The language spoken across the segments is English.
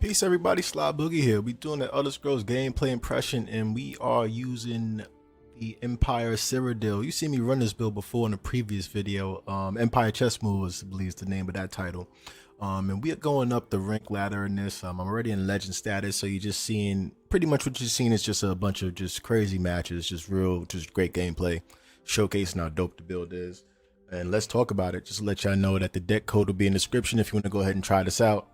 Peace everybody, Sly Boogie here. We doing the Elder Scrolls gameplay impression and we are using the Empire Cyrodill. You see me run this build before in a previous video. Empire Chess Moves, I believe is the name of that title. And we are going up the rank ladder in this. I'm already in legend status, so you're just seeing, pretty much what you're seeing is just a bunch of just crazy matches, just great gameplay, showcasing how dope the build is. And let's talk about it. Just to let y'all know that the deck code will be in the description if you want to go ahead and try this out.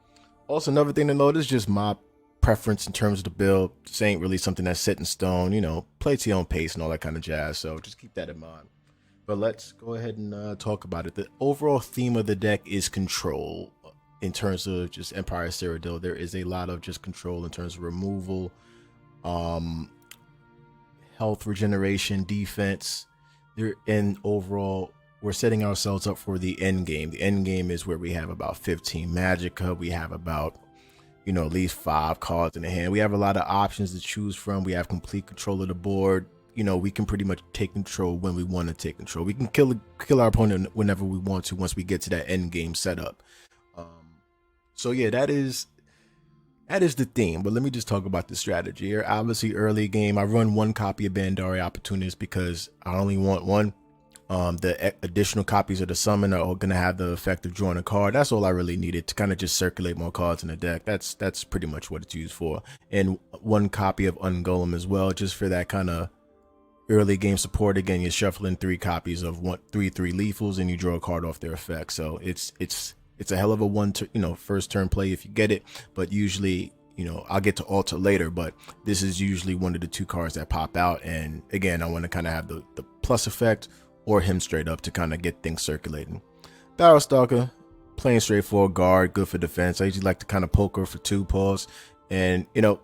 Also, another thing to note is just my preference in terms of the build. This ain't really something that's set in stone, you know, play to your own pace and all that kind of jazz. So just keep that in mind. But let's go ahead and talk about it. The overall theme of the deck is control in terms of just Empire Cyrodill. There is a lot of just control in terms of removal, health regeneration, defense. And overall, we're setting ourselves up for the end game. The end game is where we have about 15 magicka. We have about, you know, at least 5 cards in the hand. We have a lot of options to choose from. We have complete control of the board. You know, we can pretty much take control when we want to take control. We can kill our opponent whenever we want to once we get to that end game setup. So yeah, that is the theme. But let me just talk about the strategy here. Obviously, early game, I run 1 copy of Bandari Opportunist because I only want 1. The additional copies of the summon are going to have the effect of drawing a card. That's all I really needed to kind of just circulate more cards in the deck. That's pretty much what it's used for. And 1 copy of Ungolem as well, just for that kind of early game support. Again, you're shuffling 3 copies of 3/3 lethals and you draw a card off their effect. So it's a hell of a first turn play if you get it. But usually, you know, I'll get to alter later, but this is usually one of the 2 cards that pop out. And again, I want to kind of have the plus effect or him straight up to kind of get things circulating. Battlestalker, plain straightforward guard, good for defense. I usually like to kind of poke her for 2 pawns. And, you know,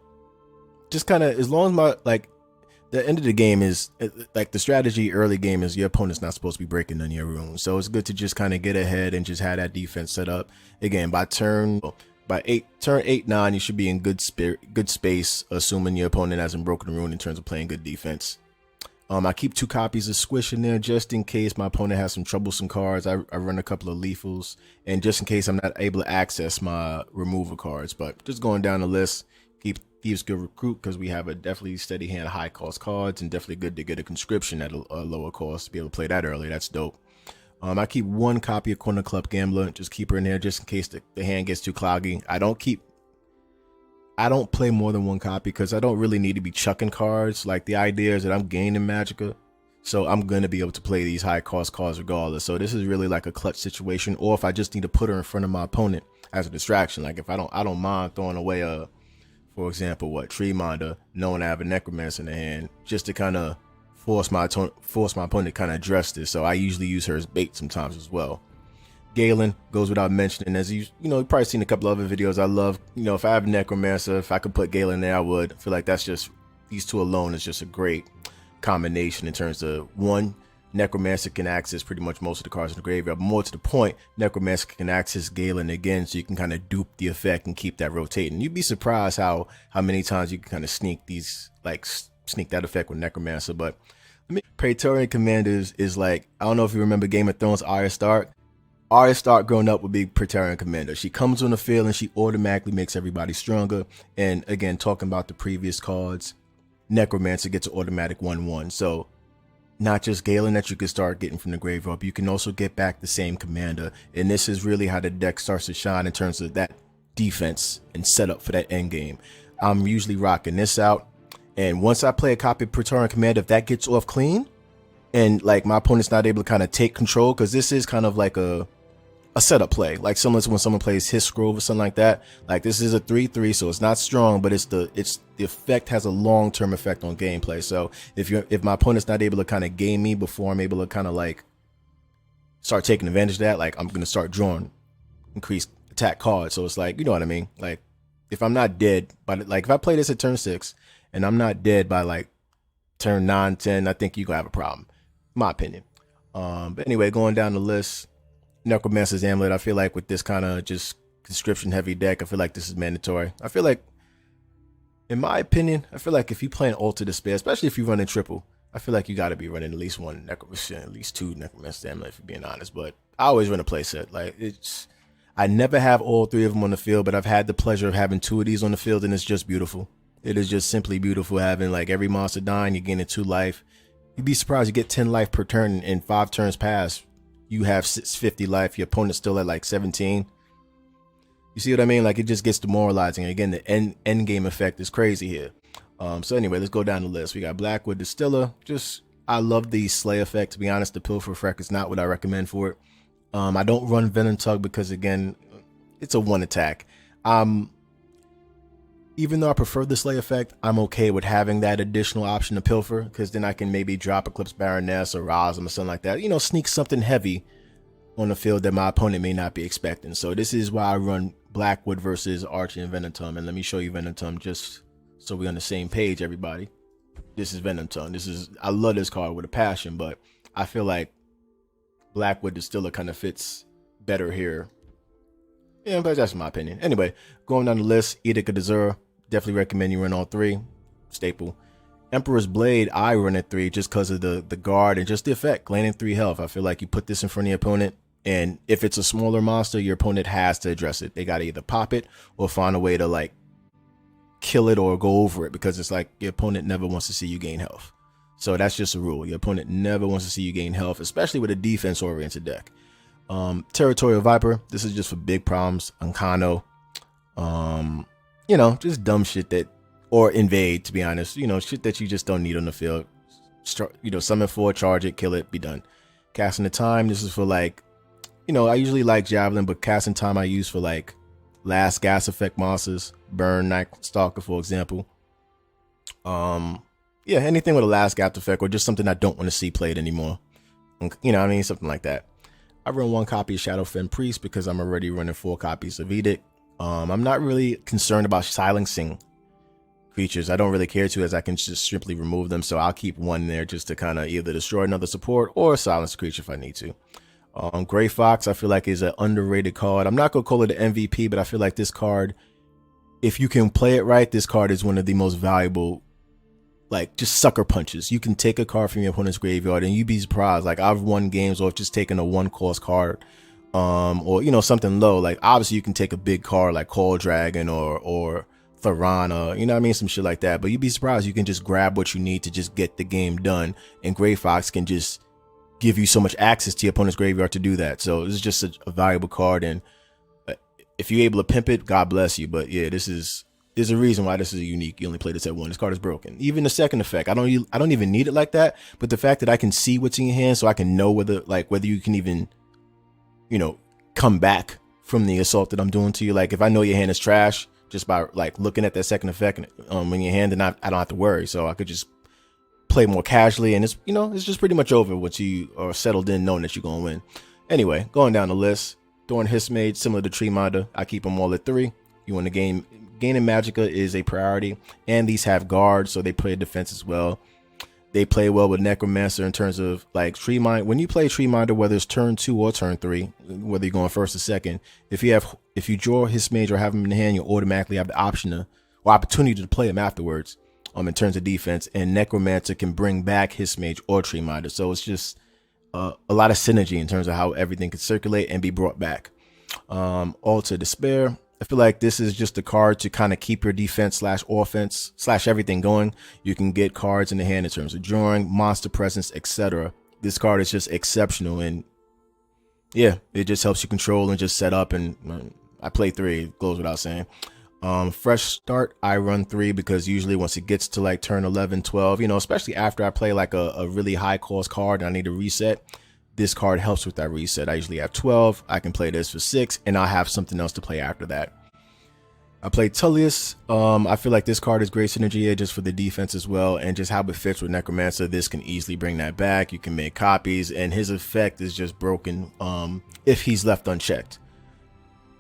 just kind of, as long as the end of the game is, like the strategy early game is your opponent's not supposed to be breaking none of your runes. So it's good to just kind of get ahead and just have that defense set up. Again, turn 8, 9, you should be in good space, assuming your opponent hasn't broken a rune in terms of playing good defense. I keep 2 copies of Squish in there just in case my opponent has some troublesome cards. I run a couple of lethals, and just in case I'm not able to access my removal cards. But just going down the list, keep Thieves Guild Recruit because we have a definitely steady hand of high cost cards, and definitely good to get a conscription at a lower cost to be able to play that early. That's dope. I keep 1 copy of Corner Club Gambler, just keep her in there just in case the hand gets too cloggy. I don't play more than 1 copy because I don't really need to be chucking cards. Like, the idea is that I'm gaining magicka, so I'm going to be able to play these high cost cards regardless. So this is really like a clutch situation, or if I just need to put her in front of my opponent as a distraction. Like, if I don't mind throwing away for example, Treeminder, knowing I have a Necromancer in the hand, just to kind of force my opponent to kind of address this. So I usually use her as bait sometimes as well. Galen goes without mentioning, as you've probably seen a couple other videos. I love, if I have Necromancer, if I could put Galen there, I would. I feel like that's just, these 2 alone is just a great combination in terms of, 1, Necromancer can access pretty much most of the cards in the graveyard. But more to the point, Necromancer can access Galen again, so you can kind of dupe the effect and keep that rotating. You'd be surprised how many times you can kind of sneak that effect with Necromancer. But Praetorian Commanders is like, I don't know if you remember Game of Thrones, Arya Stark. Arya Stark growing up would be Praetorian Commander. She comes on the field and she automatically makes everybody stronger. And again, talking about the previous cards, Necromancer gets an automatic 1/1. So not just Galen that you can start getting from the graveyard, but you can also get back the same commander. And this is really how the deck starts to shine in terms of that defense and setup for that end game. I'm usually rocking this out. And once I play a copy of Praetorian Commander, if that gets off clean and like my opponent's not able to kind of take control, because this is kind of like a setup play, like similar to when someone plays His Scroll or something like that. Like, this is a 3/3, so it's not strong, but the effect has a long-term effect on gameplay. So if my opponent's not able to kind of game me before I'm able to kind of like start taking advantage of that, like I'm gonna start drawing increased attack cards. So it's like, you know what I mean? Like, if I'm not dead, but like if I play this at turn 6 and I'm not dead by like turn 9, 10, I think you're gonna have a problem, in my opinion. But anyway, going down the list, Necromancer's Amulet, I feel like with this kind of just conscription heavy deck, I feel like this is mandatory. I feel like, in my opinion, I feel like if you play an Altar Despair, especially if you run a triple, I feel like you got to be running at least 1 Necromancer, at least 2 Necromancer's Amulet, if you're being honest. But I always run a playset. Like, I never have all 3 of them on the field, but I've had the pleasure of having 2 of these on the field, and it's just beautiful. It is just simply beautiful having like every monster dying, you're getting 2 life. You'd be surprised you get 10 life per turn, and 5 turns pass, you have 50 life. Your opponent's still at like 17. You see what I mean? Like, it just gets demoralizing. Again, the end game effect is crazy here. So anyway, let's go down the list. We got Blackwood Distiller. I love the slay effect. To be honest, the Pilfer effect is not what I recommend for it. I don't run Venom Tug because, again, it's a 1 attack. Even though I prefer the slay effect, I'm okay with having that additional option to Pilfer, because then I can maybe drop Eclipse Baroness or Rosalind or something like that. You know, sneak something heavy on the field that my opponent may not be expecting. So this is why I run Blackwood versus Archie and Venom. And let me show you Venom just so we're on the same page, everybody. This is Venom. I love this card with a passion, but I feel like Blackwood Distiller kind of fits better here. Yeah, but that's my opinion. Anyway, going down the list, Edict of Dazur. Definitely recommend you run all 3. Staple. Emperor's Blade, I run at 3 just because of the guard and just the effect. Landing 3 health. I feel like you put this in front of your opponent, and if it's a smaller monster, your opponent has to address it. They got to either pop it or find a way to like kill it or go over it, because it's like your opponent never wants to see you gain health. So that's just a rule. Your opponent never wants to see you gain health, especially with a defense-oriented deck. Territorial Viper. This is just for big problems. Ancano. You know, just dumb shit that, or Invade, to be honest. You know, shit that you just don't need on the field. You know, summon 4, charge it, kill it, be done. Casting the Time. This is for like, you know, I usually like Javelin, but Casting Time I use for like last gas effect monsters. Burn, Night Stalker, for example. Yeah, anything with a last gas effect or just something I don't want to see played anymore. You know what I mean? Something like that. I run 1 copy of Shadowfen Priest because I'm already running 4 copies of Edict. I'm not really concerned about silencing creatures. I don't really care to, as I can just simply remove them. So I'll keep 1 there just to kind of either destroy another support or silence a creature if I need to. Gray Fox, I feel like, is an underrated card. I'm not going to call it an MVP, but I feel like this card, if you can play it right, this card is one of the most valuable, like, just sucker punches. You can take a card from your opponent's graveyard and you'd be surprised. Like, I've won games off just taking a 1-cost card. Or, you know, something low. Like, obviously you can take a big card like Call Dragon or Tharana, you know what I mean, some shit like that, but you'd be surprised you can just grab what you need to just get the game done, and Gray Fox can just give you so much access to your opponent's graveyard to do that. So this is just a valuable card, and if you're able to pimp it, God bless you. But yeah, there's a reason why this is unique. You only play this at 1. This card is broken. Even the second effect, I don't even need it like that, but the fact that I can see what's in your hand, so I can know whether you can even, you know, come back from the assault that I'm doing to you. Like, if I know your hand is trash just by like looking at that second effect in your hand, then I don't have to worry. So I could just play more casually, and it's, you know, it's just pretty much over once you are settled in knowing that you're gonna win. Anyway, going down the list, Thorn Hissmage, similar to Tree Minder, I keep them all at 3. You want to gaining magicka is a priority, and these have guards, so they play defense as well. They play well with Necromancer in terms of like Tree Minder. When you play Tree Minder, whether it's turn 2 or turn 3, whether you're going first or second, if you draw Hissmage or have him in the hand, you automatically have the opportunity to play him afterwards. In terms of defense, and Necromancer can bring back Hissmage or Tree Minder. So it's just a lot of synergy in terms of how everything can circulate and be brought back. Altar Despair. I feel like this is just a card to kind of keep your defense / offense / everything going. You can get cards in the hand in terms of drawing, monster presence, etc. This card is just exceptional, and yeah, it just helps you control and just set up. And I play 3, it goes without saying. Fresh Start, I run 3 because usually once it gets to like turn 11, 12, you know, especially after I play like a really high cost card and I need to reset, this card helps with that reset. I usually have 12. I can play this for 6, and I'll have something else to play after that. I play Tullius. I feel like this card is great synergy just for the defense as well, and just how it fits with Necromancer. This can easily bring that back. You can make copies, and his effect is just broken if he's left unchecked.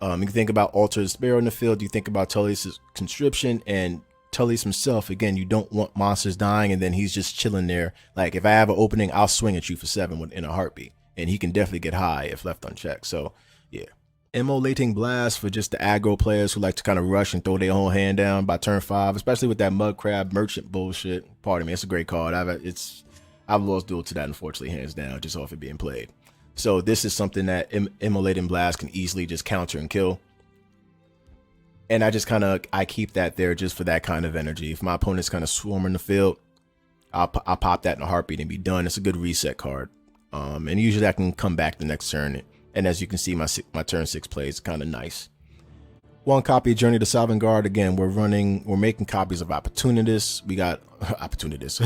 You think about Altar Despair in the field, you think about Tullius' conscription, and Tullius himself, again, you don't want monsters dying and then he's just chilling there. Like, if I have an opening, I'll swing at you for 7 in a heartbeat, and he can definitely get high if left unchecked. So yeah. Immolating Blast for just the aggro players who like to kind of rush and throw their whole hand down by turn 5, especially with that Mud Crab Merchant bullshit. Pardon me, it's a great card. I've lost duel to that, unfortunately, hands down, just off it being played. So this is something that Immolating Blast can easily just counter and kill. And I keep that there just for that kind of energy. If my opponent's kind of swarming the field, I'll pop that in a heartbeat and be done. It's a good reset card. And usually I can come back the next turn. And as you can see, my turn 6 play is kind of nice. 1 copy of Journey to Sovngarde. Again, we're making copies of Opportunist. We got Opportunist.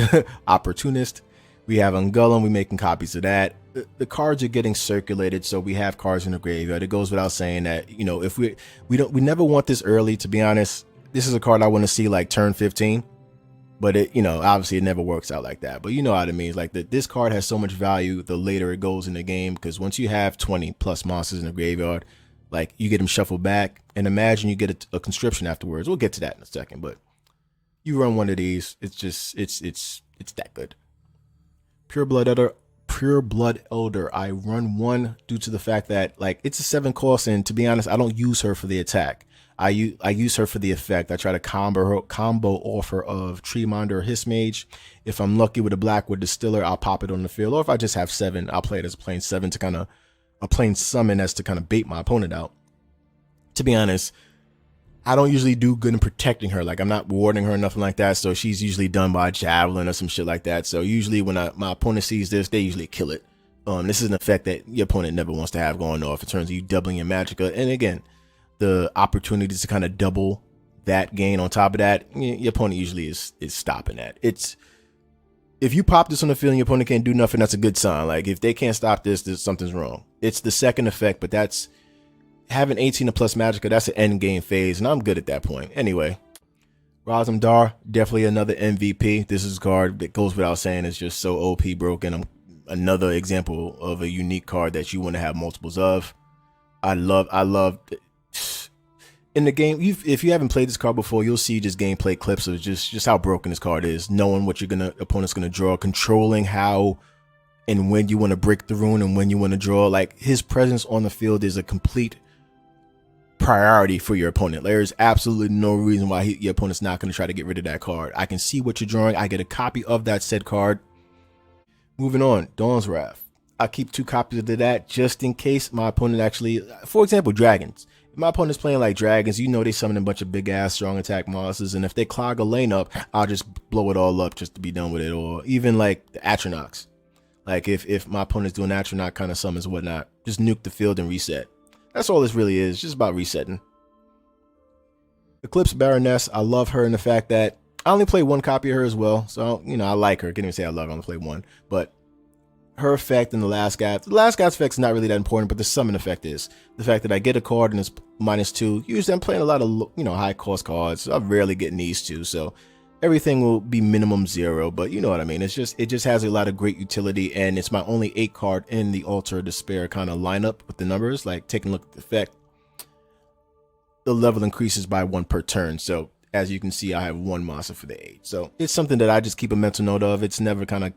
We have Ungulum. We're making copies of that. The cards are getting circulated, so we have cards in the graveyard. It goes without saying that, you know, if we never want this early, to be honest. This is a card I want to see like turn 15. But it, you know, obviously it never works out like that. But you know what I mean? Like this card has so much value the later it goes in the game, because once you have 20 plus monsters in the graveyard, like you get them shuffled back, and imagine you get a conscription afterwards. We'll get to that in a second, but you run one of these, it's just it's that good. Pure Blood Elder. I run 1 due to the fact that like it's a 7 cost, and to be honest, I don't use her for the attack. I use her for the effect. I try to combo offer of Treeminder or Hiss Mage. If I'm lucky with a Blackwood Distiller, I'll pop it on the field. Or if I just have 7, I'll play it as a plain 7 to kind of a plain summon as to kind of bait my opponent out. To be honest, I don't usually do good in protecting her. Like I'm not warding her or nothing like that. So she's usually done by a Javelin or some shit like that. So usually when my opponent sees this, they usually kill it. This is an effect that your opponent never wants to have going off in terms of you doubling your magicka. And again, the opportunities to kind of double that gain on top of that, your opponent usually is stopping that. If you pop this on the field and your opponent can't do nothing, that's a good sign. Like if they can't stop this, something's wrong. It's the second effect, but that's having 18 or plus magicka. That's an end game phase, and I'm good at that point. Anyway, Razumdar, definitely another MVP. This is a card that goes without saying. It's just so OP broken. Another example of a unique card that you want to have multiples of. I love in the game, if you haven't played this card before, you'll see just gameplay clips of just how broken this card is, knowing what opponent's gonna draw, controlling how and when you want to break the rune and when you want to draw. Like his presence on the field is a complete priority for your opponent. There's absolutely no reason why your opponent's not going to try to get rid of that card. I can see what you're drawing. I get a copy of that said card. Moving on, Dawn's Wrath. I keep 2 copies of that just in case my opponent actually, for example, dragons. If my opponent's playing like dragons, you know they summon a bunch of big ass strong attack monsters, and if they clog a lane up, I'll just blow it all up just to be done with it. Or even like the Atronachs. Like if my opponent's doing Atronach kind of summons and whatnot, just nuke the field and reset. That's all this really is, just about resetting. Eclipse Baroness, I love her in the fact that I only play 1 copy of her as well. So, you know, I like her. I can't even say I love her, I only play 1. But her effect in the last guy's effect is not really that important, but the summon effect is. The fact that I get a card and it's -2. Usually I'm playing a lot of, you know, high cost cards. So I'm rarely getting these 2. So everything will be minimum 0, but you know what I mean. It just has a lot of great utility, and it's my only 8 card in the Altar of Despair kind of lineup with the numbers. Like taking a look at the effect, the level increases by 1 per turn. So as you can see, I have 1 monster for the 8. So it's something that I just keep a mental note of. It's never kind of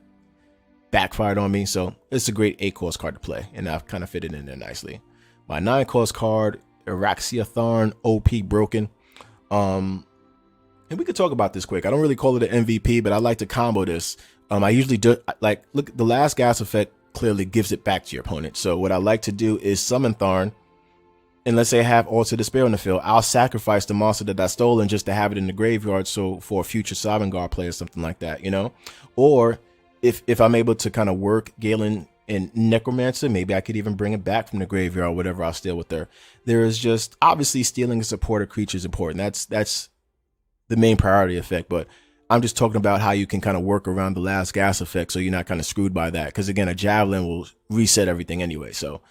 backfired on me, so it's a great 8 cost card to play, and I've kind of fit it in there nicely. My 9 cost card, Araxia Tharn, OP broken. And we could talk about this quick. I don't really call it an MVP, but I like to combo this. I usually do, like, look, the last gas effect clearly gives it back to your opponent. So what I like to do is summon Tharn, and let's say I have Altar Despair on the field, I'll sacrifice the monster that I stole and just to have it in the graveyard, so for a future Sovngarde play or something like that, you know? Or if I'm able to kind of work Galen and Necromancer, maybe I could even bring it back from the graveyard or whatever I'll steal with her. There is just, obviously stealing a supporter creature is important. That's the main priority effect, but I'm just talking about how you can kind of work around the last gas effect so you're not kind of screwed by that. Because again, a Javelin will reset everything anyway. So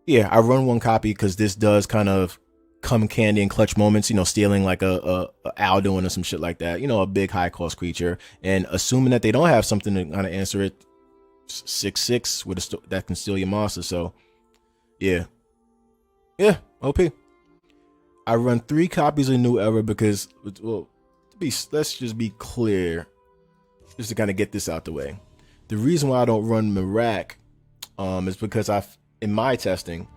yeah, I run 1 copy because this does kind of come candy in clutch moments, you know, stealing like a Alduin or some shit like that, you know, a big high cost creature, and assuming that they don't have something to kind of answer it, 6/6 with that can steal your monster. So yeah, OP. I run 3 copies of New Era because, well, let's just be clear, just to kind of get this out the way. The reason why I don't run Mirak is because in my testing,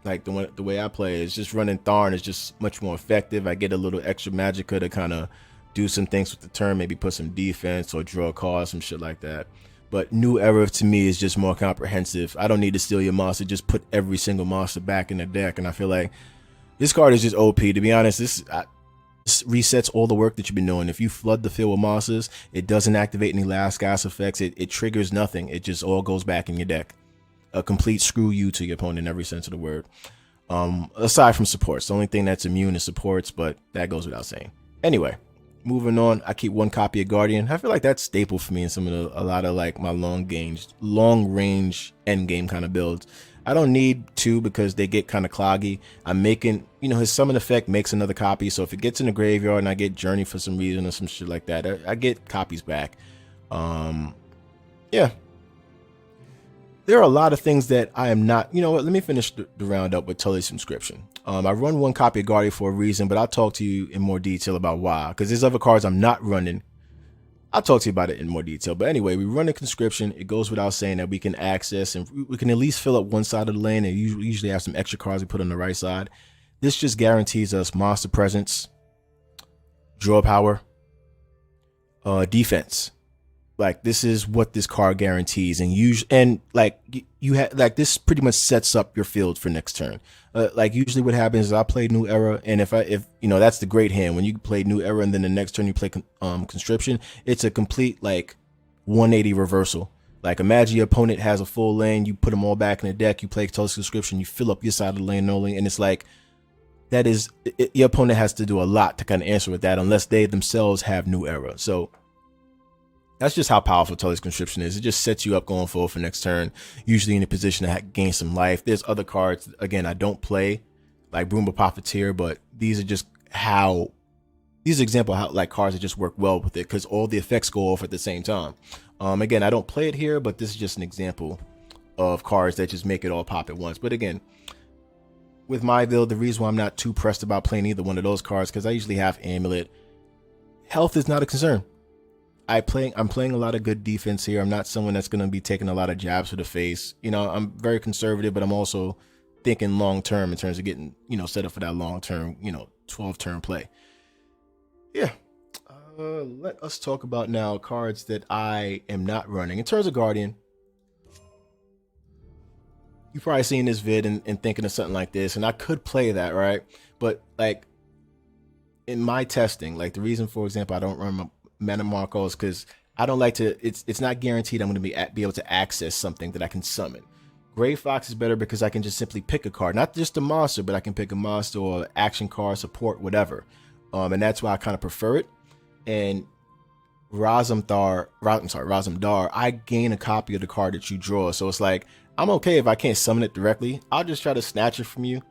like the way I play is just running Tharn is just much more effective. I get a little extra magicka to kind of do some things with the turn, maybe put some defense or draw a card, some shit like that. But New Era to me is just more comprehensive. I don't need to steal your monster, just put every single monster back in the deck. And I feel like this card is just OP. To be honest, this resets all the work that you've been doing. If you flood the field with monsters, it doesn't activate any last gas effects. It triggers nothing. It just all goes back in your deck. A complete screw you to your opponent in every sense of the word. Aside from supports, the only thing that's immune is supports, but that goes without saying. Anyway, moving on, I keep 1 copy of Guardian. I feel like that's staple for me in a lot of like my long range endgame kind of builds. I don't need 2 because they get kind of cloggy. I'm making, his summon effect makes another copy, so if it gets in the graveyard and I get Journey for some reason or some shit like that, I get copies back. Yeah. There are a lot of things that I am not, let me finish the round up with Tully's conscription. I run 1 copy of Guardian for a reason, but I'll talk to you in more detail about why, because there's other cards I'm not running. I'll talk to you about it in more detail. But anyway, we run a conscription. It goes without saying that we can access and we can at least fill up one side of the lane, and we usually have some extra cards we put on the right side. This just guarantees us monster presence, draw power, defense. Like, this is what this card guarantees, and this pretty much sets up your field for next turn. Like, usually what happens is I play New Era, and if that's the great hand when you play New Era and then the next turn you play conscription, it's a complete like 180 reversal. Like, imagine your opponent has a full lane, you put them all back in the deck, you play Tully's conscription, you fill up your side of the lane only, and it's like your opponent has to do a lot to kind of answer with that unless they themselves have New Era. So that's just how powerful Tully's conscription is. It just sets you up going forward for next turn, usually in a position to gain some life. There's other cards, again, I don't play, like Broomba Profiteer, but these are example how like cards that just work well with it because all the effects go off at the same time. Again, I don't play it here, but this is just an example of cards that just make it all pop at once. But again, with my build, the reason why I'm not too pressed about playing either one of those cards, because I usually have Amulet. Health is not a concern. I'm playing a lot of good defense here. I'm not someone that's going to be taking a lot of jabs to the face. I'm very conservative, but I'm also thinking long term in terms of getting, set up for that long term, 12 turn play. Yeah. Let us talk about now cards that I am not running. In terms of Guardian, you've probably seen this vid and thinking of something like this, and I could play that, right? But like in my testing, like the reason, for example, I don't run my Mana Marcos because I don't like to. It's not guaranteed I'm going to be able to access something that I can summon. Gray Fox is better because I can just simply pick a card, not just a monster, but I can pick a monster or action card, support, whatever. And that's why I kind of prefer it. And Razamdar, I gain a copy of the card that you draw. So it's like, I'm okay if I can't summon it directly. I'll just try to snatch it from you,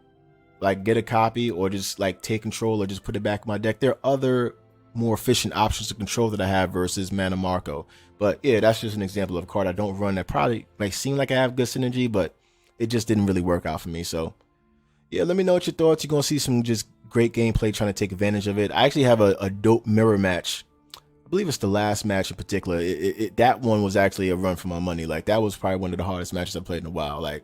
like get a copy or just like take control or just put it back in my deck. There are other more efficient options to control that I have versus Mana Marco. But yeah, that's just an example of a card I don't run that probably might seem like I have good synergy, but it just didn't really work out for me. So yeah, let me know what your thoughts. You're going to see some just great gameplay trying to take advantage of it. I actually have a dope mirror match. I believe it's the last match in particular. That one was actually a run for my money. Like, that was probably one of the hardest matches I've played in a while. Like,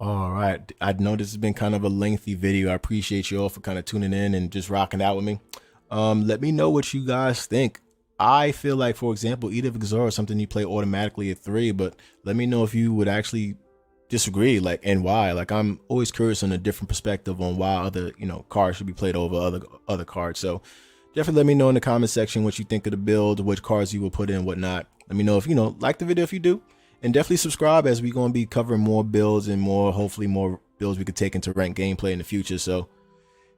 all right, I know this has been kind of a lengthy video. I appreciate you all for kind of tuning in and just rocking out with me. Let me know what you guys think. I feel like, for example, Edict of Exor is something you play automatically at 3, but let me know if you would actually disagree, like, and why. Like, I'm always curious on a different perspective on why other, cards should be played over other cards. So definitely let me know in the comment section what you think of the build, which cards you will put in, whatnot. Let me know if like the video if you do. And definitely subscribe, as we're going to be covering more builds and hopefully more builds we could take into ranked gameplay in the future. So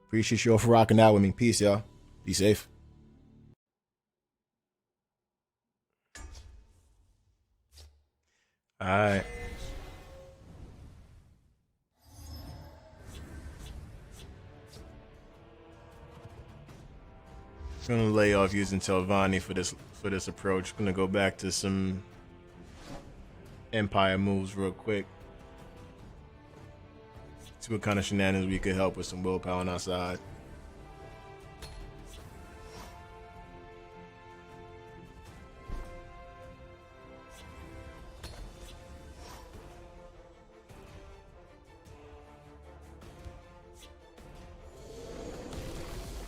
appreciate you all for rocking out with me. Peace, y'all. Be safe. All right. I'm gonna lay off using Telvanni for this approach. I'm gonna go back to some Empire moves real quick. See what kind of shenanigans we could help with some willpower on our side.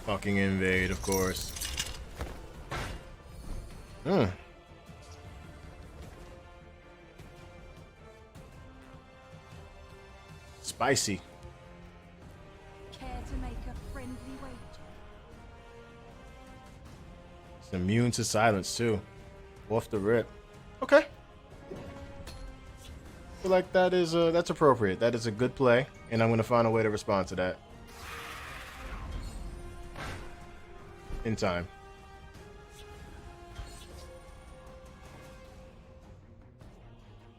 Fucking Invade, of course. Spicy. Care to make a friendly wager? It's immune to silence too. Off the rip. Okay. I feel like that is that's appropriate. That is a good play, and I'm gonna find a way to respond to that in time.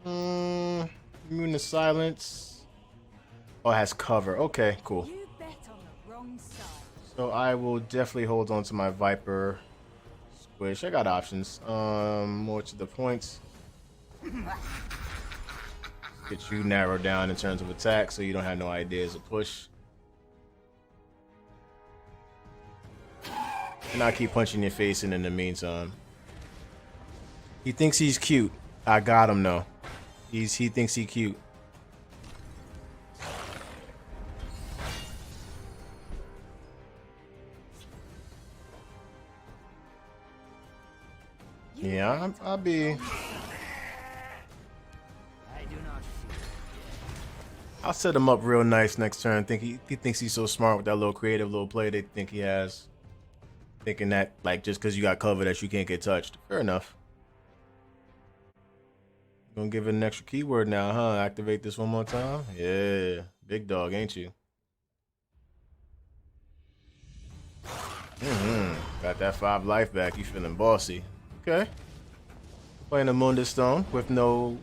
Immune to silence. Oh, it has cover. Okay, cool. You bet on the wrong side. So I will definitely hold on to my Viper Squish. I got options. More to the points. Get you narrowed down in terms of attack so you don't have no ideas of push. And I'll keep punching your face in the meantime. He thinks he's cute. I got him though. He thinks he's cute. Yeah, I'll be. I'll set him up real nice next turn. He thinks he's so smart with that little creative little play they think he has. Thinking that like just because you got cover that you can't get touched. Fair enough. Gonna give it an extra keyword now, huh? Activate this one more time. Yeah, big dog, ain't you? Got that 5 life back. You feeling bossy? Okay. Playing a Mundus Stone with no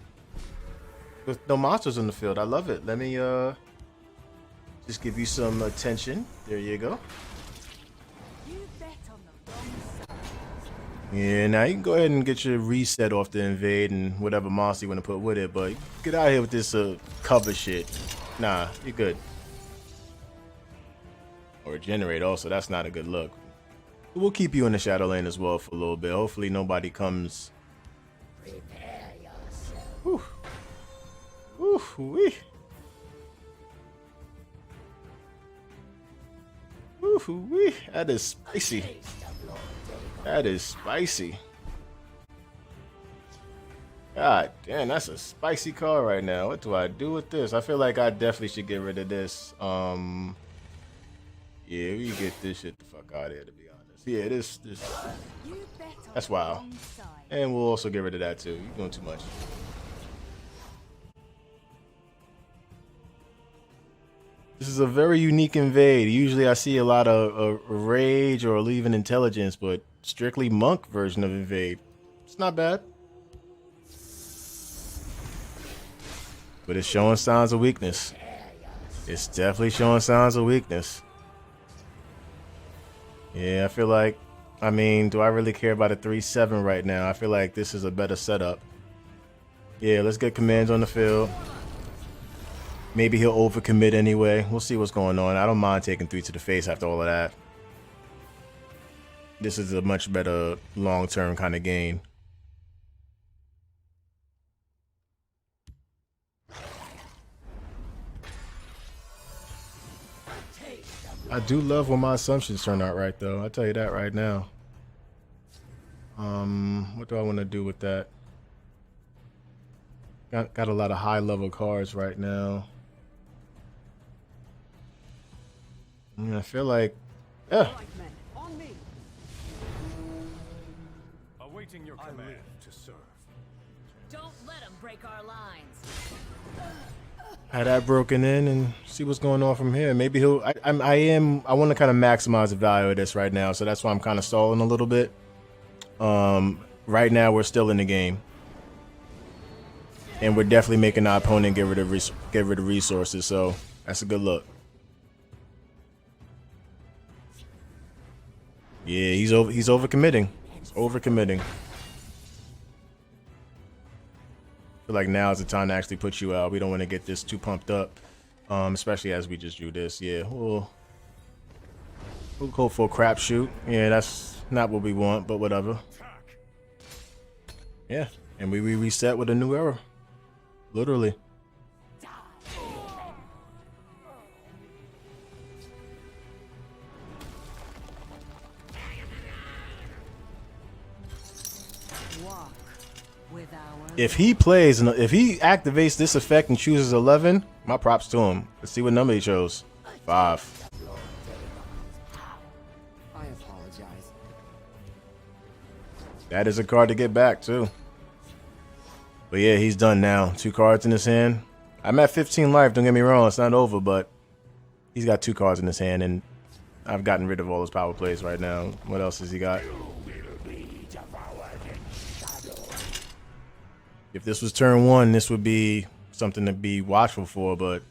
monsters on the field. I love it. Let me just give you some attention. There you go. You bet on the wrong side. Yeah, now you can go ahead and get your reset off the invade and whatever monster you want to put with it, but get out of here with this cover shit. Nah, you're good. Or regenerate also, that's not a good look. We'll keep you in the shadow lane as well for a little bit. Hopefully nobody comes. Prepare yourself. Whew. Woo-wee. Woo-wee. That is spicy. That is spicy. God damn, that's a spicy card right now. What do I do with this? I feel like I definitely should get rid of this. Yeah, we get this shit the fuck out of here, to be honest. Yeah, this that's wild. And we'll also get rid of that too. You're doing too much. This is a very unique invade. Usually I see a lot of rage or even intelligence, but strictly monk version of invade. It's not bad. But it's showing signs of weakness. It's definitely showing signs of weakness. Yeah, I feel like, I mean, do I really care about a 3-7 right now? I feel like this is a better setup. Yeah, let's get commands on the field. Maybe he'll overcommit anyway. We'll see what's going on. I don't mind taking 3 to the face after all of that. This is a much better long-term kind of gain. I do love when my assumptions turn out right, though. I'll tell you that right now. What do I want to do with that? Got a lot of high-level cards right now. I feel like, yeah. Awaiting your command to serve. Don't let them break our lines. Had that broken in and see what's going on from here. Maybe he'll. I want to kind of maximize the value of this right now, so that's why I'm kind of stalling a little bit. Right now we're still in the game, and we're definitely making our opponent get rid of resources. So that's a good look. Yeah, he's overcommitting. He's overcommitting. I feel like now is the time to actually put you out. We don't want to get this too pumped up, especially as we just drew this. Yeah, we'll go for a crapshoot. Yeah, that's not what we want, but whatever. Yeah, and we reset with a new era, literally. If he plays, if he activates this effect and chooses 11, My props to him. Let's see what number he chose. 5. I apologize. That is a card to get back too. But yeah, he's done now. 2 cards in his hand. I'm at 15 life, don't get me wrong, it's not over, but he's got 2 cards in his hand, and I've gotten rid of all his power plays right now. What else has he got? If this was turn 1, this would be something to be watchful for, but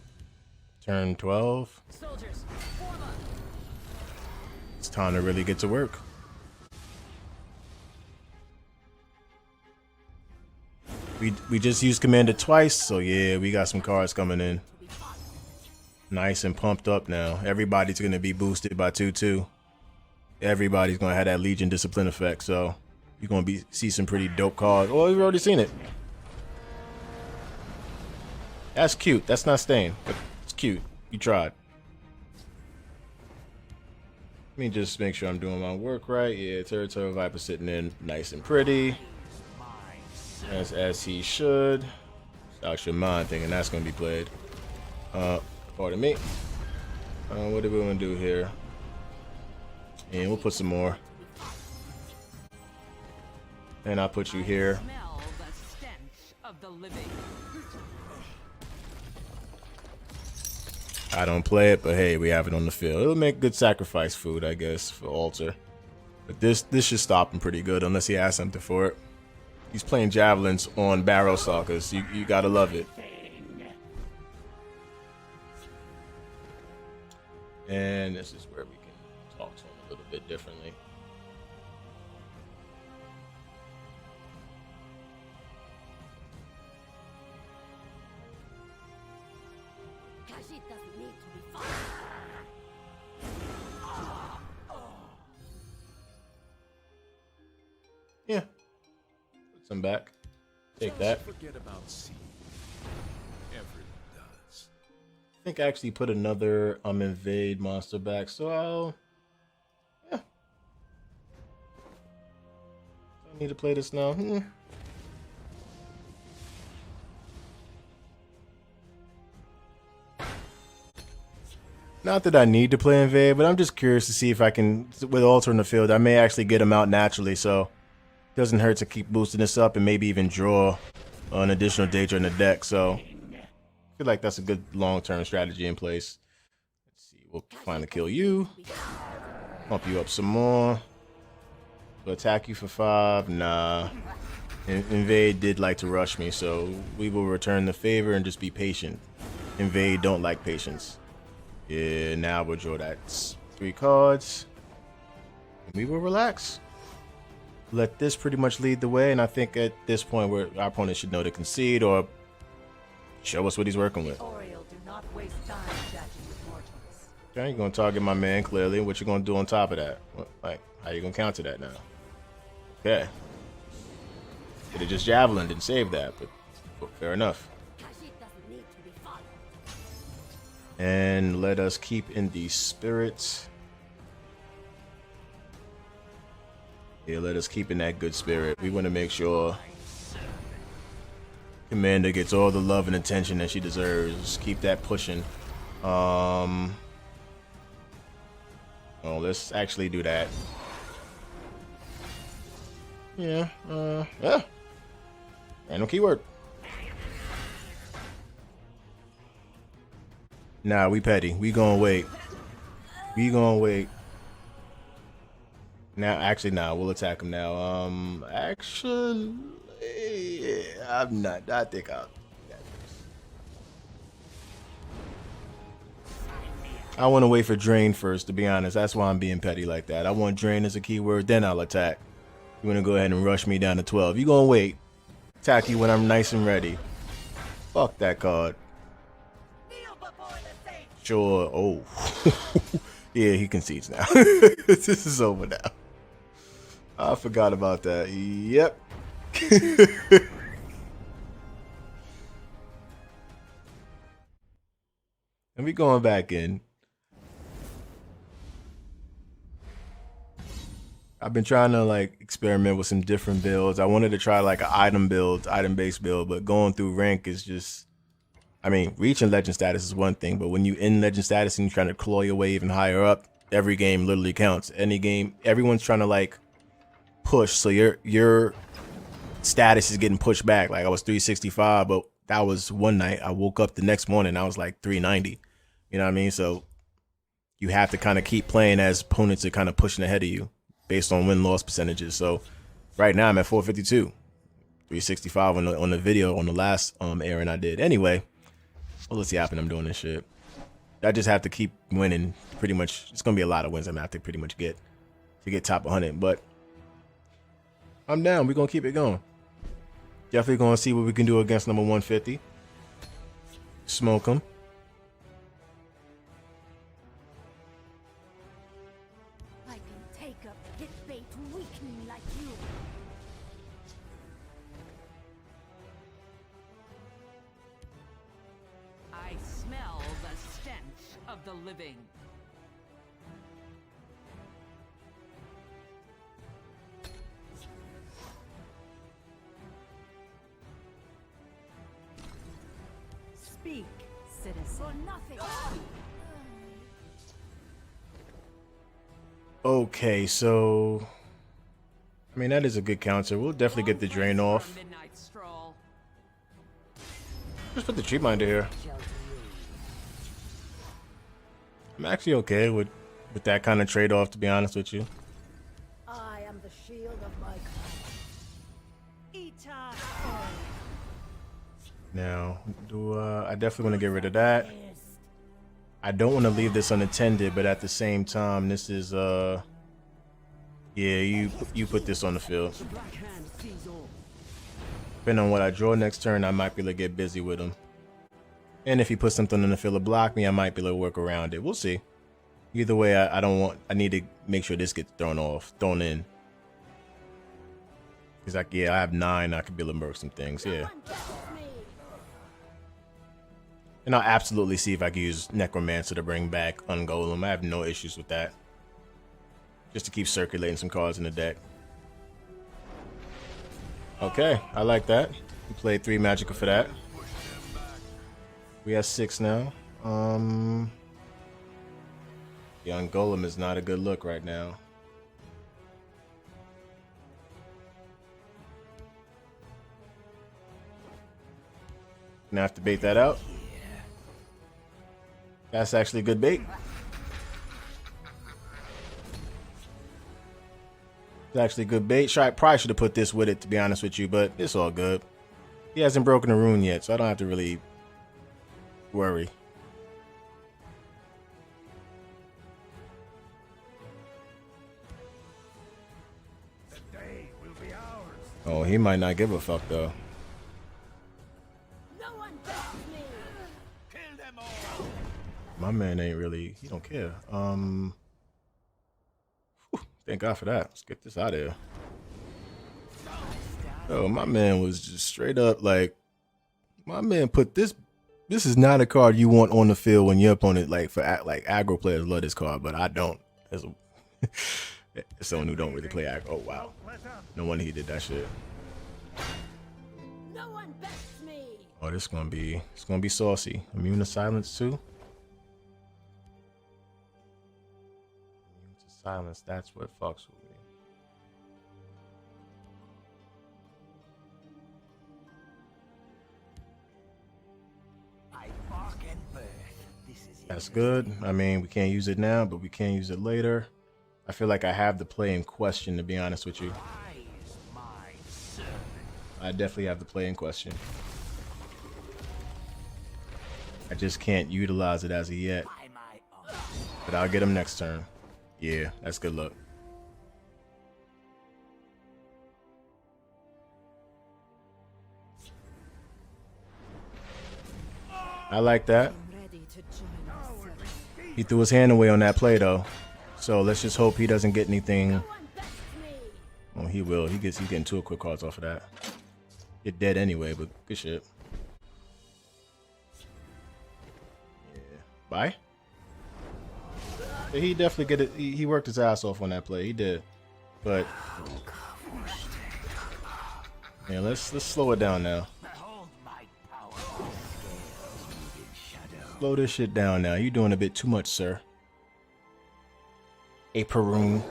turn 12? Soldiers, form up. It's time to really get to work. We just used Commander twice, so yeah, we got some cards coming in. Nice and pumped up now. Everybody's going to be boosted by 2/2. Everybody's going to have that Legion Discipline effect, so you're going to see some pretty dope cards. Oh, we've already seen it. That's cute. That's not staying, but it's cute. You tried. Let me just make sure I'm doing my work right. Yeah, Territorial Viper sitting in nice and pretty. As he should. Stocks your mind thinking that's going to be played. Pardon me. What do we want to do here? And we'll put some more. And I'll put you here. Smell the stench of the living. I don't play it, but hey, we have it on the field. It'll make good sacrifice food, I guess, for altar. But this should stop him pretty good, unless he has something for it. He's playing javelins on barrel stalkers. You gotta love it. And this is where we can talk to him a little bit differently. Khajiit doesn't need to be fought. Yeah. Put some back. Take that. Forget about sea. Everyone does. I think I actually put another Invade monster back, so I'll... Yeah. I need to play this now. Not that I need to play Invade, but I'm just curious to see if I can, with Alter in the field, I may actually get him out naturally, so it doesn't hurt to keep boosting this up and maybe even draw an additional Daedra in the deck, so I feel like that's a good long-term strategy in place. Let's see, we'll finally kill you. Pump you up some more. We'll attack you for 5. Nah. Invade did like to rush me, so we will return the favor and just be patient. Invade don't like patience. Yeah, now we'll draw that 3 cards. And we will relax. Let this pretty much lead the way, and I think at this point our opponent should know to concede or show us what he's working with. Oriel, do not waste time chatting with mortals. Okay, you're gonna target my man clearly. What you gonna do on top of that? Like, how you gonna counter that now? Okay. Could have just javelined and saved that, but fair enough. Khajiit doesn't need to be fought. And let us keep in the spirit. Yeah, let us keep in that good spirit. We want to make sure Commander gets all the love and attention that she deserves. Keep that pushing. Oh, let's actually do that. Yeah, yeah. Random keyword. Nah, we petty. We gonna wait. We gonna wait. Now, actually, nah, we'll attack him now. Actually, I'm not. I think I'll. I want to wait for drain first, to be honest. That's why I'm being petty like that. I want drain as a keyword, then I'll attack. You want to go ahead and rush me down to 12. You gonna wait. Attack you when I'm nice and ready. Fuck that card. Sure. Oh. Yeah, he concedes now. This is over now. I forgot about that. Yep. And we going back in. I've been trying to like experiment with some different builds. I wanted to try like an item build, item-based build, but going through rank is just, I mean, reaching legend status is one thing, but when you in legend status and you're trying to claw your way even higher up, every game literally counts. Any game, everyone's trying to like push, so your status is getting pushed back. Like I was 365, but that was one night. I woke up the next morning, I was like 390. You know what I mean? So you have to kind of keep playing as opponents are kind of pushing ahead of you based on win-loss percentages. So right now I'm at 452, 365 on the video on the last airing I did. Anyway, well, let's see how I'm doing this shit. I just have to keep winning. Pretty much, it's gonna be a lot of wins I'm gonna have to pretty much get to get top 100. But I'm down. We're gonna keep it going. Definitely gonna see what we can do against number 150. Smoke them. I can take a pit bait weakling like you. I smell the stench of the living. Speak, citizen. For nothing. Okay, so I mean that is a good counter. We'll definitely get the drain off. Midnight stroll. Just put the tree minder here. I'm actually okay with that kind of trade-off, to be honest with you. I am the shield of my kind. Now, I definitely want to get rid of that. I don't want to leave this unattended, but at the same time, this is yeah, you put this on the field. Depending on what I draw next turn, I might be able to get busy with him. And if he puts something in the field to block me, I might be able to work around it. We'll see. Either way, I need to make sure this gets thrown in. He's like, yeah, I have 9. I could be able to work some things. Yeah. And I'll absolutely see if I can use Necromancer to bring back Ungolem. I have no issues with that. Just to keep circulating some cards in the deck. Okay, I like that. We played 3 magicka for that. We have 6 now. The Ungolem is not a good look right now. Gonna have to bait that out. That's actually good bait. It's actually good bait. Probably should have put this with it, to be honest with you, but it's all good. He hasn't broken a rune yet, so I don't have to really worry. Oh, he might not give a fuck though. No one beats me. Kill them all. My man ain't really, he don't care. Whew, thank God for that. Let's get this out of here. Oh, my man was just straight up like, my man put this is not a card you want on the field when your opponent, like aggro players love this card, but I don't. As someone who don't really play aggro. Oh wow. No wonder he did that shit. No one bests me. Oh, it's gonna be saucy. Immune to silence too. Immune to silence, that's what fucks with me. That's good. I mean, we can't use it now, but we can use it later. I feel like I have the play in question, to be honest with you. I definitely have the play in question. I just can't utilize it as of yet. But I'll get him next turn. Yeah, that's good luck. I like that. He threw his hand away on that play though. So let's just hope he doesn't get anything. Oh, he will. He's getting 2 quick cards off of that. You're dead anyway, but good shit. Yeah. Bye. Yeah, he definitely get it. He worked his ass off on that play. He did. But yeah, let's slow it down now. Slow this shit down now. You're doing a bit too much, sir. A Peroon.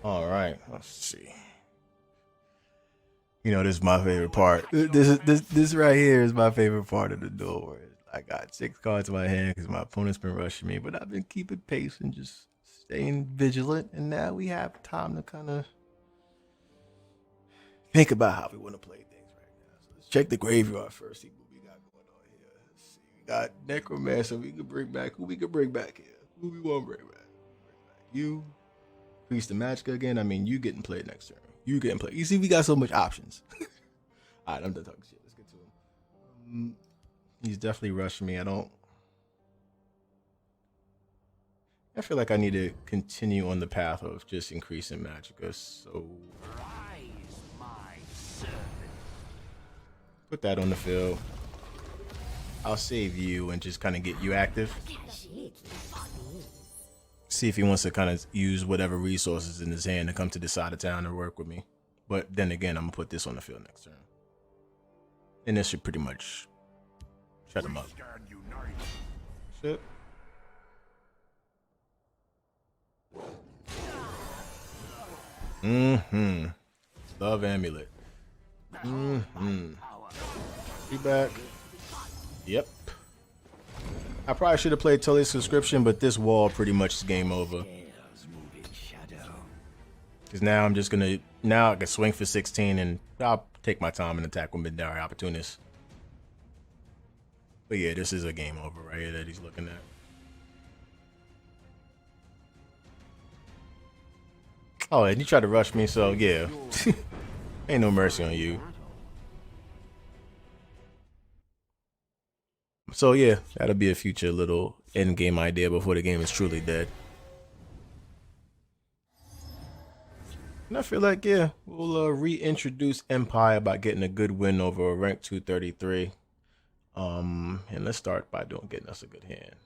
Alright, let's see. You know, this is my favorite part. This right here is my favorite part of the duel, where I got 6 cards in my hand because my opponent's been rushing me, but I've been keeping pace and just staying vigilant, and now we have time to kind of think about how we want to play things right now. So let's check the graveyard first, see what we got going on here. Let's see. We got Necromancer we can bring back. Who we can bring back here? Who we want to bring back? You. Priest of Magicka again. I mean, you getting played next turn. You getting played. You see, we got so much options. All right, I'm done talking shit. Let's get to him. He's definitely rushing me. I feel like I need to continue on the path of just increasing magicka. So put that on the field. I'll save you and just kind of get you active. See if he wants to kind of use whatever resources in his hand to come to this side of town and work with me. But then again, I'm gonna put this on the field next turn, and this should pretty much shut him up. Shit. Love amulet. Be back. Yep. I probably should have played Tully's conscription, but this wall pretty much is game over. Because now I'm just gonna I can swing for 16 and I'll take my time and attack with Midari Opportunist. But yeah, this is a game over right here that he's looking at. Oh, and you tried to rush me, so yeah. Ain't no mercy on you. So yeah, that'll be a future little endgame idea before the game is truly dead. And I feel like, yeah, we'll reintroduce Empire by getting a good win over a rank 233. And let's start by getting us a good hand.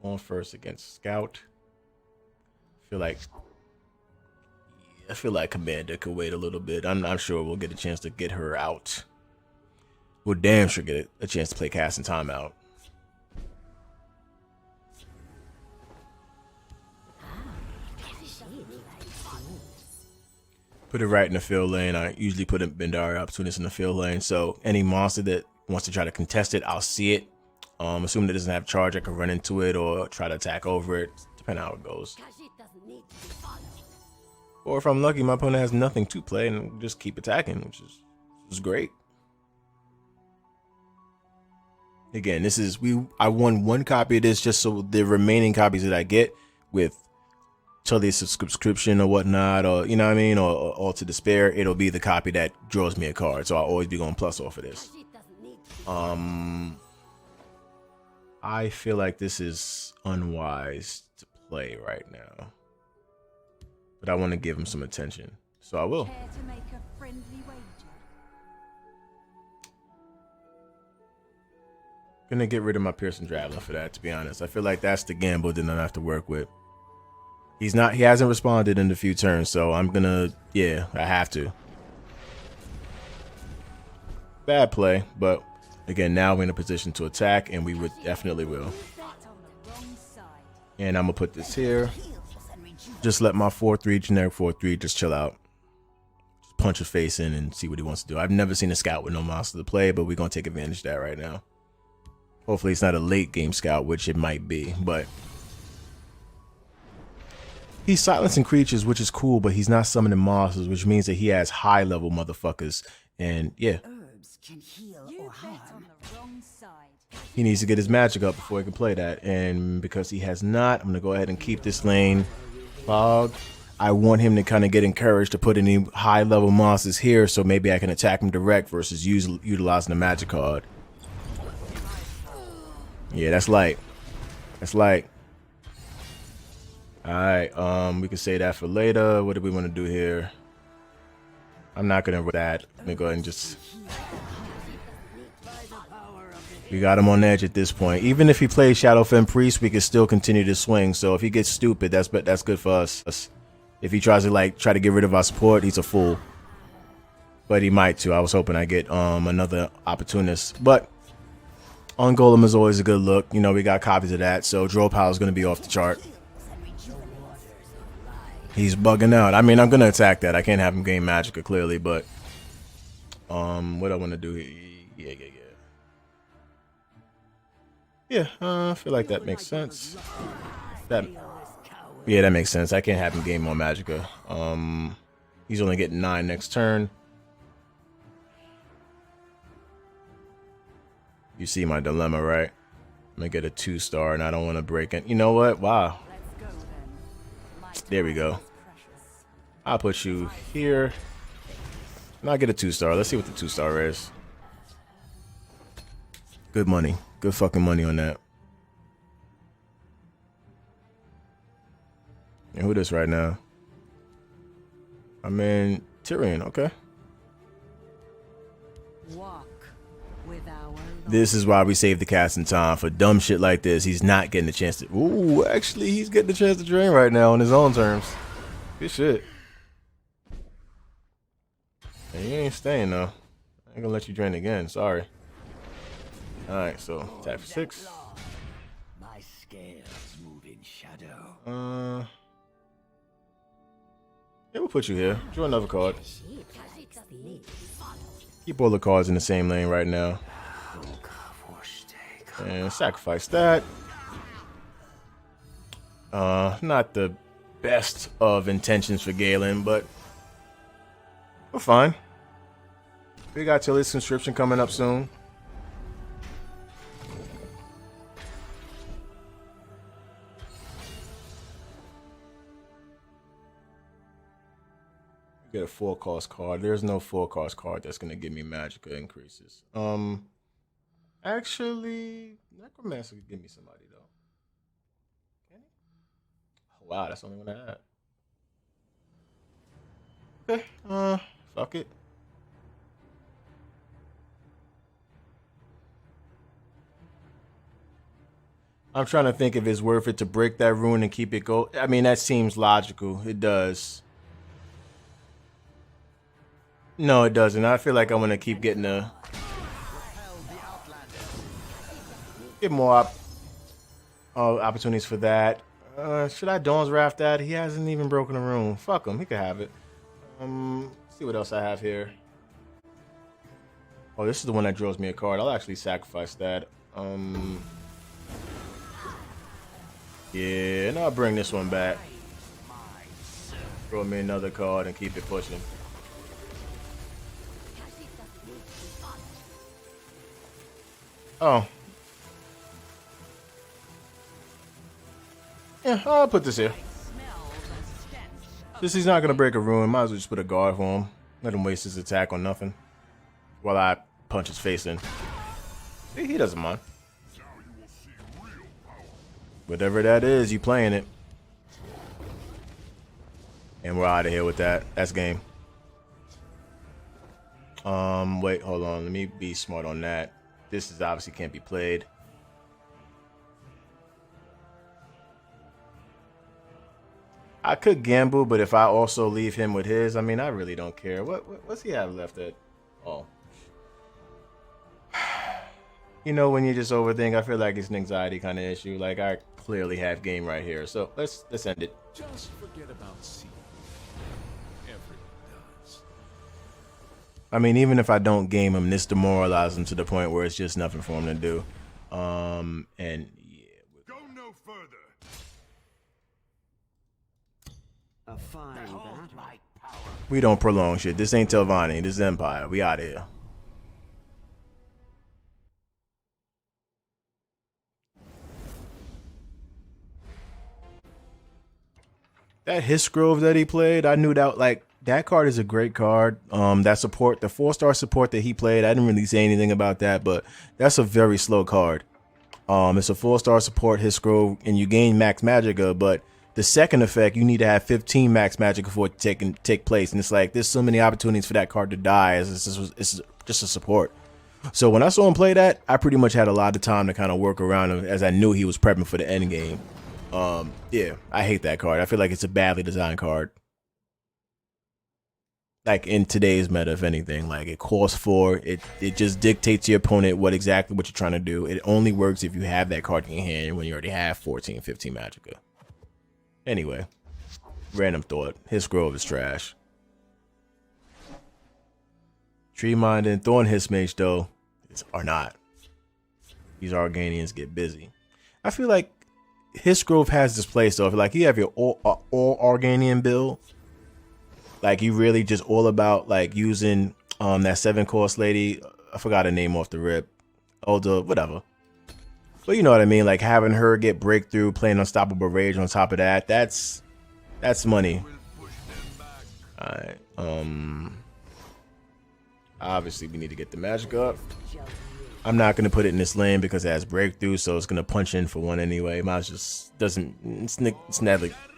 Going first against Scout. I feel like Commander could wait a little bit. I'm sure we'll get a chance to get her out. We'll damn sure get a chance to play Cast and Timeout. Put it right in the field lane. I usually put a Bendari Opportunist in the field lane, so any monster that wants to try to contest it, I'll see it. Assuming it doesn't have charge, I can run into it or try to attack over it, depending on how it goes. Or if I'm lucky, my opponent has nothing to play and just keep attacking, which is great. Again, I won 1 copy of this just so the remaining copies that I get with Tully's subscription or whatnot, or you know what I mean, or to despair, it'll be the copy that draws me a card. So I'll always be going plus off of this. I feel like this is unwise to play right now, but I want to give him some attention, so I will. Care to make a friendly wager? Gonna get rid of my Pearson Traveler for that, to be honest. I feel like that's the gamble that I have to work with. He hasn't responded in a few turns, so I'm gonna, yeah, I have to. Bad play, but again, now we're in a position to attack, and we would definitely will. And I'm gonna put this here. Just let my 4/3 generic 4/3 just chill out. Just punch his face in and see what he wants to do. I've never seen a scout with no monster to play, but we're gonna take advantage of that right now. Hopefully it's not a late game scout, which it might be, but he's silencing creatures, which is cool, but he's not summoning monsters, which means that he has high level motherfuckers. And yeah, Herbs can heal or harm. he needs to get his magic up before he can play that. And because he has not, I'm gonna go ahead and keep this lane fogged. I want him to kind of get encouraged to put any high level monsters here, so maybe I can attack him direct versus utilizing the magic card. Yeah, that's light. That's light. Alright, we can say that for later. What do we want to do here? I'm not gonna with that. Let me go ahead and just... We got him on edge at this point. Even if he plays Shadowfen Priest, we can still continue to swing. So if he gets stupid, that's good for us. If he tries to try to get rid of our support, he's a fool. But he might too. I was hoping I get another opportunist. But on Golem is always a good look. You know, we got copies of that. So draw power is going to be off the chart. He's bugging out. I mean, I'm going to attack that. I can't have him gain magicka clearly, but what I want to do here. Yeah, I feel like that makes sense. Yeah, that makes sense. I can't have him gain more magicka. He's only getting 9 next turn. You see my dilemma, right? I'm gonna get a 2-star, and I don't want to break it. You know what? Wow. There we go. I'll put you here. And I'll get a 2-star. Let's see what the 2-star is. Good money. Good fucking money on that. And who this right now? I'm in Tyrion, okay. Walk with our This is why we save the cast in time. For dumb shit like this, he's not getting a chance to... Ooh, actually, he's getting a chance to drain right now on his own terms. Good shit. And you ain't staying, though. I ain't gonna let you drain again, sorry. Alright, so tap for 6. My scales move in shadow. Yeah, we'll put you here. Draw another card. Keep all the cards in the same lane right now. And sacrifice that. Not the best of intentions for Galen, but we're fine. We got till his conscription coming up soon. Get a 4-cost card. There's no 4-cost card that's gonna give me magicka increases. Actually, Necromancer could give me somebody though. Can he? Oh, wow, that's the only one I had. Okay, fuck it. I'm trying to think if it's worth it to break that rune and keep it go. I mean, that seems logical. It does. No, it doesn't. I feel like I'm gonna keep getting get more opportunities for that. Should I Dawn's Wrath that? He hasn't even broken a rune. Fuck him. He could have it. See what else I have here. Oh, this is the one that draws me a card. I'll actually sacrifice that. Yeah, and I'll bring this one back. Throw me another card and keep it pushing. Oh. Yeah, I'll put this here. Since he's not gonna break a rune, might as well just put a guard for him. Let him waste his attack on nothing. While I punch his face in. See, he doesn't mind. Whatever that is, you playing it. And we're out of here with that. That's game. Wait, hold on. Let me be smart on that. This is obviously can't be played. I could gamble, but if I also leave him with his, I mean, I really don't care. What's he have left at? Oh. You know, when you just overthink, I feel like it's an anxiety kind of issue. Like, I clearly have game right here. So let's end it. Just forget about C. Everyone does. I mean, even if I don't game him, this demoralizes him to the point where it's just nothing for him to do. And yeah. Go no further. A fine battle. We don't prolong shit. This ain't Telvanni. This is Empire. We out of here. That Hisgrove that he played, I knew that, like, that card is a great card. That support, the 4-star support that he played, I didn't really say anything about that, but that's a very slow card. It's a 4-star support Hisgrove, and you gain max magicka, but the second effect, you need to have 15 max magicka before it take place. And it's like, there's so many opportunities for that card to die as it's just a support. So when I saw him play that, I pretty much had a lot of time to kind of work around him as I knew he was prepping for the end game. Yeah, I hate that card. I feel like it's a badly designed card. Like in today's meta, if anything, like it costs 4. It just dictates to your opponent what you're trying to do. It only works if you have that card in your hand when you already have 14, 15 magicka. Anyway, random thought. His Grove is trash. Tree Mind and Thorn Hiss Mage though are not. These Arganians get busy. I feel like Hiss Grove has this place though. Like you have your all Arganian build. Like you really just all about like using that 7-cost lady. I forgot her name off the rip. Whatever. But you know what I mean. Like having her get breakthrough, playing Unstoppable Rage on top of that. That's money. Alright. Obviously we need to get the magic up. I'm not gonna put it in this lane because it has breakthrough, so it's gonna punch in for 1 anyway. Miles just doesn't. It's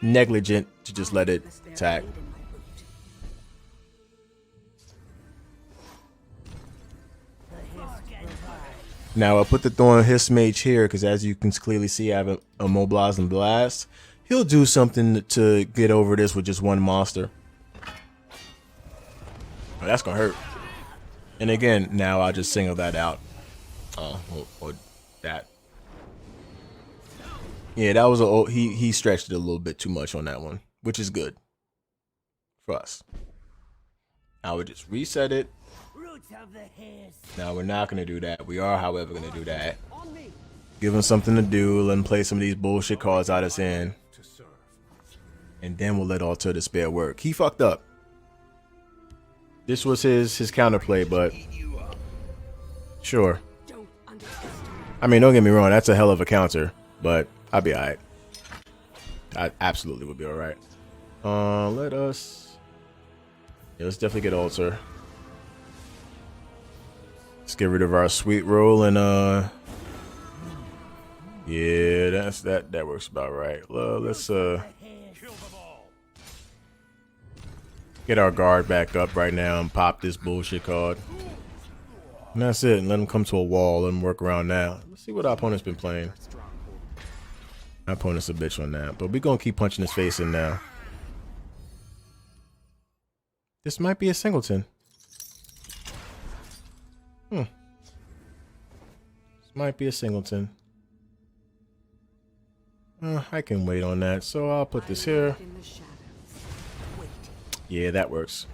negligent to just let it attack. Now I'll put the Thorn Hiss Mage here because as you can clearly see I have a Immobilize and Blast. He'll do something to get over this with just 1 monster. Oh, that's gonna hurt. And again, now I'll just single that out. Or that. Yeah, that was he stretched it a little bit too much on that one, which is good for us. I would just reset it. Now we're not gonna do that. We are, however, gonna do that. Give him something to do. Let him play some of these bullshit cards out of his hand, and then we'll let Altar Despair work. He fucked up. This was his counterplay, but sure. I mean, don't get me wrong. That's a hell of a counter, but I'll be alright. I absolutely would be alright. Let's definitely get Altar. Let's get rid of our sweet roll and yeah, that works about right. Let's get our guard back up right now and pop this bullshit card. And that's it. And let him come to a wall and work around now. Let's see what our opponent's been playing. Our opponent's a bitch on that, but we're gonna keep punching his face in now. This might be a singleton. This might be a singleton. I can wait on that, so I'll put this here. Yeah, that works.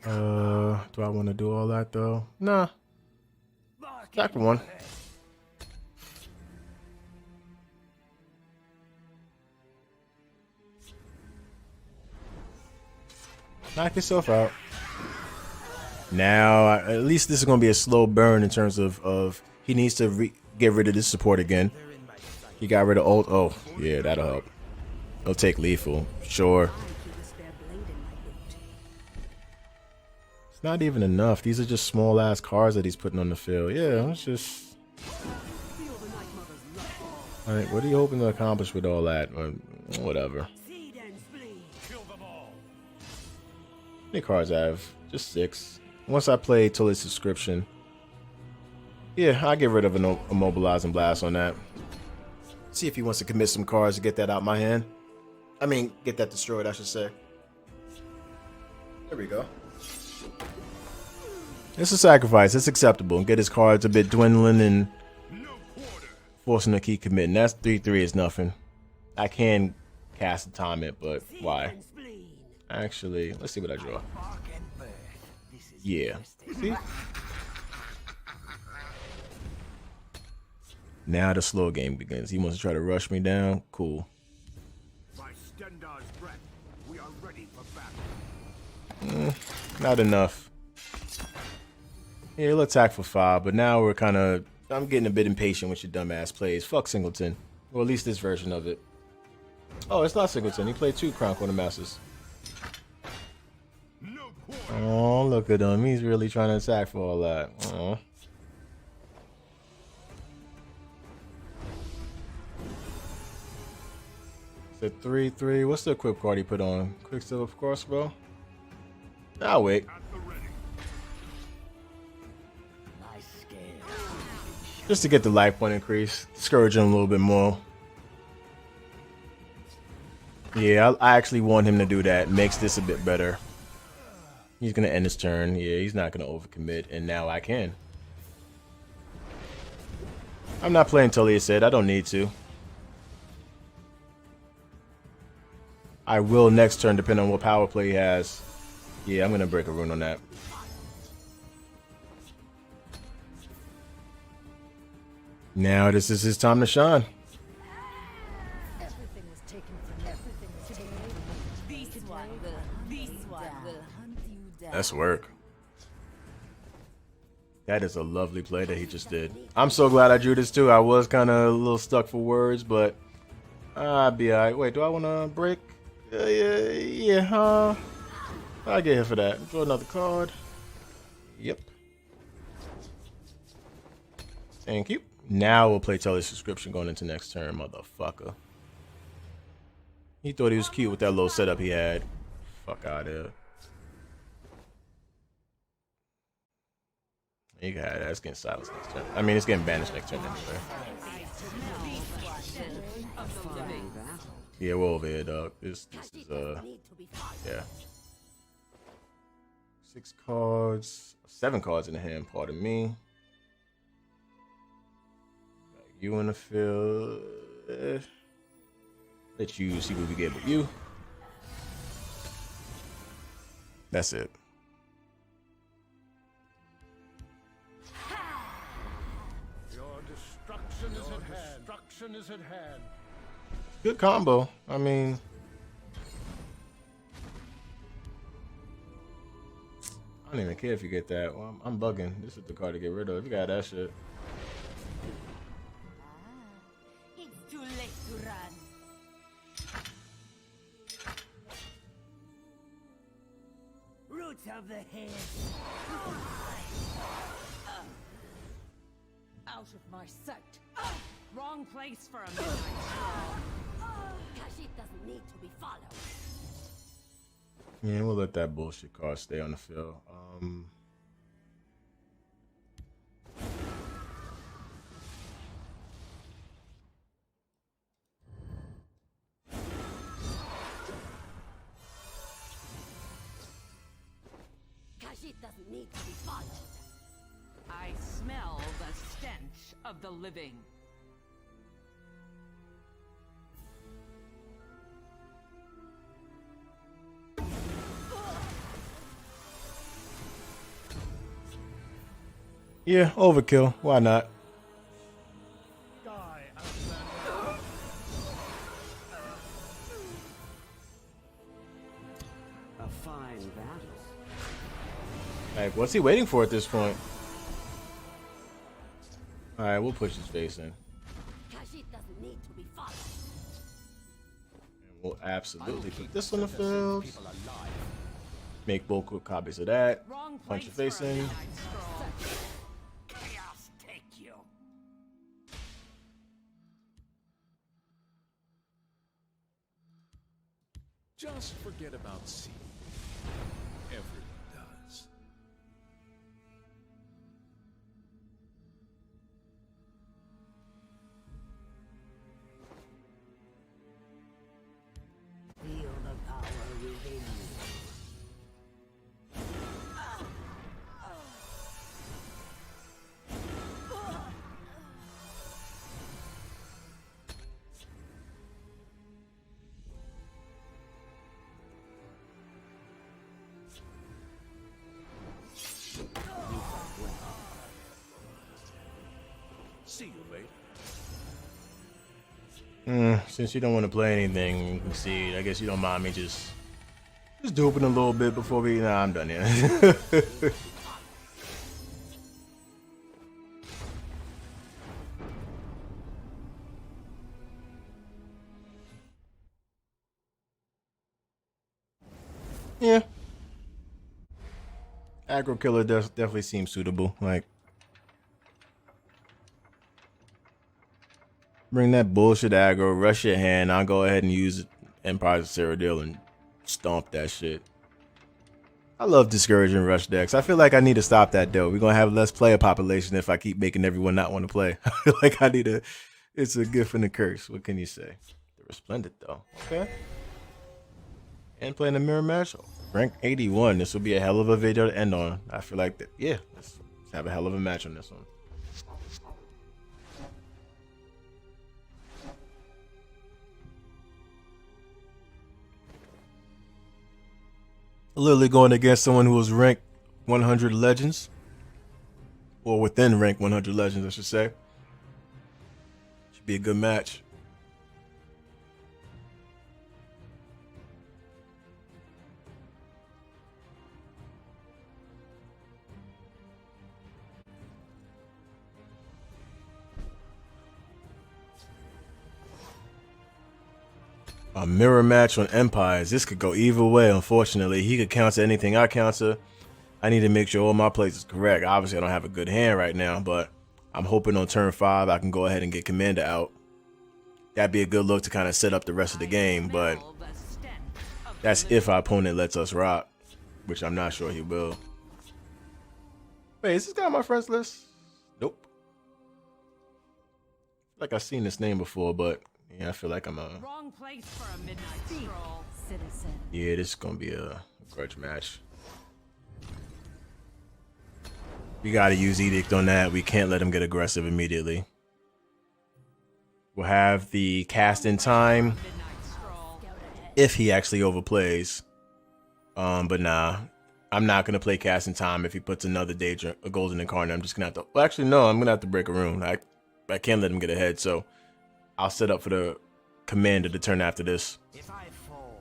Do I want to do all that though? Nah. Back for 1. Knock yourself out. Now, at least this is going to be a slow burn in terms of he needs to get rid of this support again. He got rid of ult. Oh, yeah, that'll help. He'll take lethal. Sure. It's not even enough. These are just small ass cards that he's putting on the field. Yeah, it's just. Alright, what are you hoping to accomplish with all that? Whatever. How many cards I have? Just 6. Once I play till it's conscription. Yeah, I'll get rid of an Immobilize and Blast on that. See if he wants to commit some cards to get that out my hand. I mean, get that destroyed, I should say. There we go. It's a sacrifice. It's acceptable. Get his cards a bit dwindling and forcing to keep committing. That's 3/3 is nothing. I can cast and time it, but why? Actually, let's see what I draw. Yeah. See? Now the slow game begins. He wants to try to rush me down. Cool. Not enough. Yeah, he'll attack for 5, but now we're kind of... I'm getting a bit impatient with your dumbass plays. Fuck Singleton. Or at least this version of it. Oh, it's not Singleton. He played 2 Crown Corner Masters. Oh, look at him. He's really trying to attack for all that. Oh. It's a 3/3. What's the equip card he put on? Quicksilver Crossbow? I'll wait. Just to get the life point increase. Discourage him a little bit more. Yeah, I actually want him to do that. Makes this a bit better. He's gonna end his turn. Yeah, he's not gonna overcommit, and now I can. I'm not playing Tully said. I don't need to. I will next turn, depending on what power play he has. Yeah, I'm gonna break a rune on that. Now this is his time to shine. Everything was taken from everything was taken away. This one will hunt you down. That's work. That is a lovely play that he just did. I'm so glad I drew this too. I was kind of a little stuck for words, but I'll be alright. Wait, do I want to break? Yeah. I'll get here for that. Draw another card. Yep. Thank you. Now we'll play Tully's Conscription going into next turn, motherfucker. He thought he was cute with that little setup he had. Fuck out of here. You got that. It's getting silenced next turn. I mean, it's getting banished next turn anyway. Yeah, we're over here, dog. This is yeah. 6 cards, 7 cards in the hand. Pardon me. Got you in the field. Let you see what we get with you. That's it. Your destruction is at hand. Destruction is at hand. Good combo. I mean, I don't even care if you get that. Well, I'm bugging. This is the card to get rid of. If you got that shit. It's too late to run. Roots of the head. Out of my sight. Wrong place for a midnight. Kashid doesn't need to be followed. Yeah, we'll let that bullshit card stay on the field. Kashid doesn't need to be followed. I smell the stench of the living. Yeah, overkill. Why not? Die, outlander. A fine battle. Like, what's he waiting for at this point? All right, we'll push his face in. Kashid doesn't need to be followed. And we'll absolutely put this on the field. Make both quick copies of that. Wrong Punch your place face for a in. midnight stroll. Chaos take you. Just forget about sea. Everyone does. Feel the power within you. See you later. Since you don't want to play anything, you can see. I guess you don't mind me just duping a little bit before we. Nah, I'm done here. Yeah. Aggro killer definitely seems suitable. Like, bring that bullshit aggro, rush your hand. I'll go ahead and use Empire's Cyrodill and stomp that shit. I love discouraging rush decks. I feel like I need to stop that though. We're gonna have less player population if I keep making everyone not want to play. I feel like I need to. It's a gift and a curse. What can you say? The Resplendent though. Okay. And playing a mirror match. Rank 81. This will be a hell of a video to end on. I feel like that. Yeah, let's have a hell of a match on this one. Literally going against someone who was ranked 100 legends. Or within rank 100 legends, I should say. Should be a good match. A mirror match on Empires. This could go either way, unfortunately. He could counter anything I counter. I need to make sure all my plays is correct. Obviously, I don't have a good hand right now, but I'm hoping on turn 5 I can go ahead and get Commander out. That'd be a good look to kind of set up the rest of the game, but that's if our opponent lets us rock, which I'm not sure he will. Wait, is this guy on my friends list? Nope. Like I've seen this name before, but yeah, I feel like I'm a... Wrong place for a midnight stroll. Citizen. Yeah, this is going to be a grudge match. We got to use Edict on that. We can't let him get aggressive immediately. We'll have the cast in time if he actually overplays. But nah, I'm not going to play cast in time if he puts another Daedra, a Golden Incarnate. I'm just going to have to... Well, actually, no, I'm going to have to break a rune. I can't let him get ahead, so I'll set up for the Commander to turn after this. If I fall,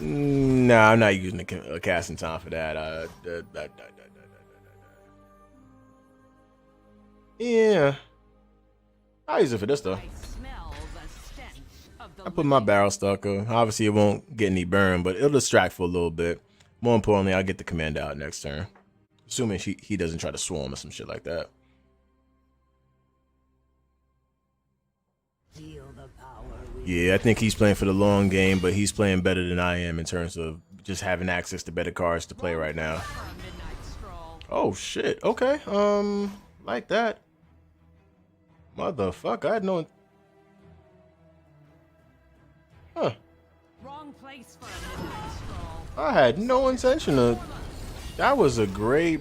Nah, I'm not using a cast in time for that. Yeah. I'll use it for this, though. I smell the stench of the I put my barrel stalker. Obviously, it won't get any burn, but it'll distract for a little bit. More importantly, I'll get the Commander out next turn. Assuming he doesn't try to swarm or some shit like that. feel the power within. Yeah, I think he's playing for the long game, but he's playing better than I am in terms of just having access to better cards to play right now. for a midnight stroll. Oh, shit. Okay. Like that. Motherfucker, I had no... Huh. Wrong place for a midnight stroll. I had no intention of... That was a great,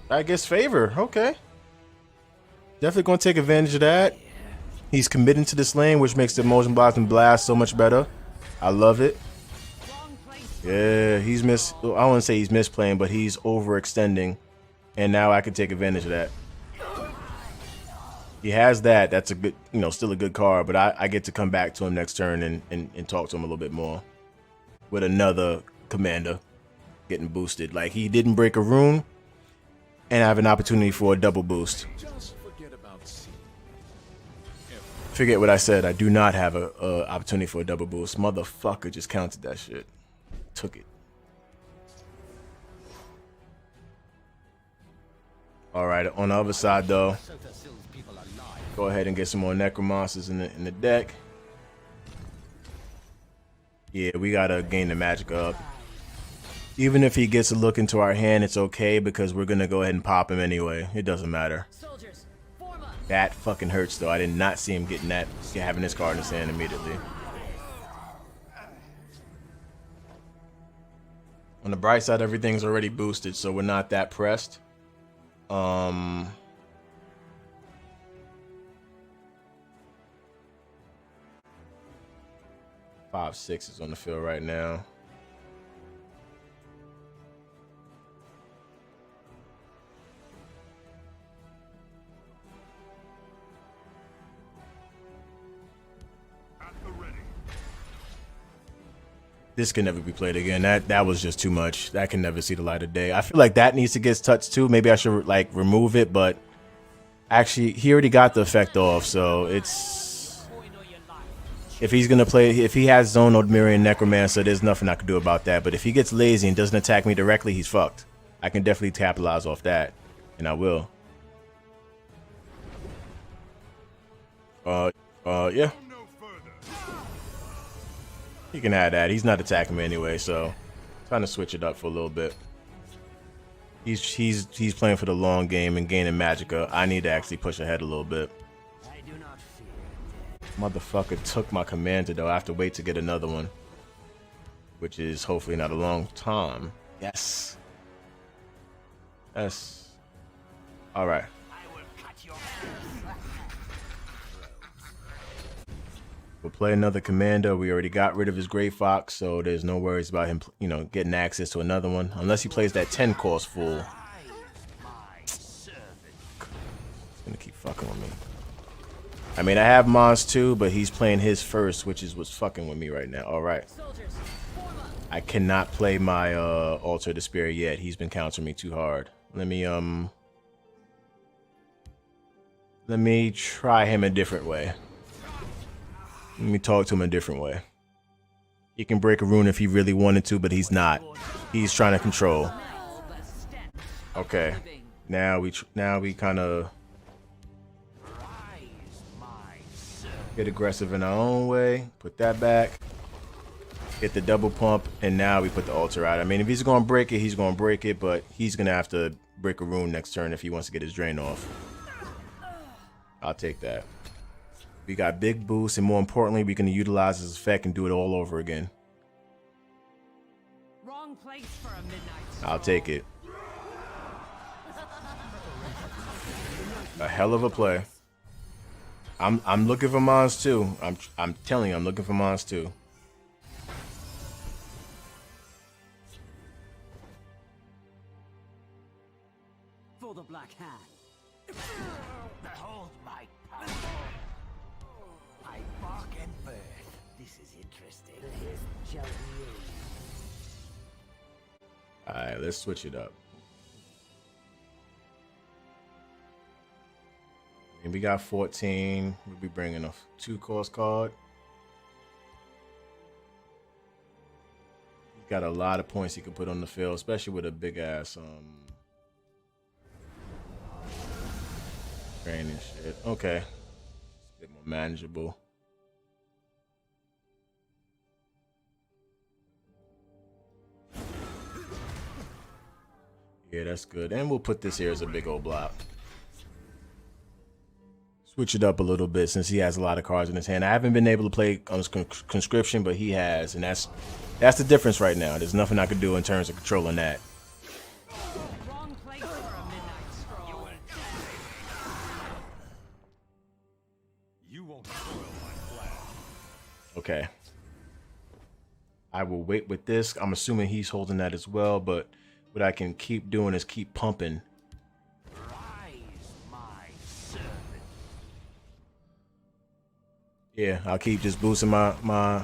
I guess, favor. Okay. Definitely going to take advantage of that. He's committing to this lane, which makes the motion blast and blast so much better. I love it. Wrong place. Yeah, he's I wouldn't say he's misplaying, but he's overextending. And now I can take advantage of that. He has that. That's a good, still a good card, but I get to come back to him next turn and talk to him a little bit more. With another commander getting boosted. Like, he didn't break a rune, and I have an opportunity for a double boost. Just forget about C. Forget what I said. I do not have a opportunity for a double boost. Motherfucker just counted that shit. Took it. Alright, on the other side, though, go ahead and get some more Necromancers in the deck. Yeah, we gotta gain the magic up. Even if he gets a look into our hand, it's okay because we're gonna go ahead and pop him anyway. It doesn't matter. Soldiers, form up. That fucking hurts, though. I did not see him having this card in his hand immediately. On the bright side, everything's already boosted, so we're not that pressed. 5/6 is on the field right now. This can never be played again. That was just too much. That can never see the light of day. I feel like that needs to get touched too. Maybe I should like remove it, but actually he already got the effect off, so it's if he's gonna play, if he has Zone Odmirian Necromancer, there's nothing I can do about that. But if he gets lazy and doesn't attack me directly, he's fucked. I can definitely capitalize off that, and I will. Yeah. He can have that. He's not attacking me anyway, so trying to switch it up for a little bit. He's playing for the long game and gaining magicka. I need to actually push ahead a little bit. I do not fear. Motherfucker took my commander though. I have to wait to get another one. which is hopefully not a long time. Yes. Yes. All right. We'll play another commander. We already got rid of his Grey Fox, so there's no worries about him, you know, getting access to another one. Unless he plays that 10 cost full. He's gonna keep fucking with me. I mean, I have Mons too, but he's playing his first, which is what's fucking with me right now. All right. I cannot play my Altar of Despair yet. He's been countering me too hard. Let me try him a different way. Let me talk to him a different way. He can break a rune if he really wanted to, but he's not. He's trying to control. Okay. Now we kind of get aggressive in our own way. Put that back. Get the double pump, and now we put the altar out. I mean, if he's going to break it, he's going to break it, but he's going to have to break a rune next turn if he wants to get his drain off. I'll take that. We got big boost, and more importantly, we can utilize his effect and do it all over again. Wrong place for a midnight stroll. I'll take it. A hell of a play. I'm looking for Mons too. I'm telling you, I'm looking for Mons too. For the Black Hand. Behold my power. I bark and birth. This is interesting. The hist shall be in. Alright, let's switch it up. And we got 14. We'll be bringing a 2-cost card. He's got a lot of points he can put on the field, especially with a big ass drain and shit. Okay. It's a bit more manageable. Yeah, that's good. And we'll put this here as a big old block. Switch it up a little bit since he has a lot of cards in his hand. I haven't been able to play conscription, but he has, and that's the difference right now. There's nothing I could do in terms of controlling that. Wrong place for a midnight stroll. You won't spoil my plan. Okay. I will wait with this. I'm assuming he's holding that as well, but what I can keep doing is keep pumping. Yeah, I'll keep just boosting my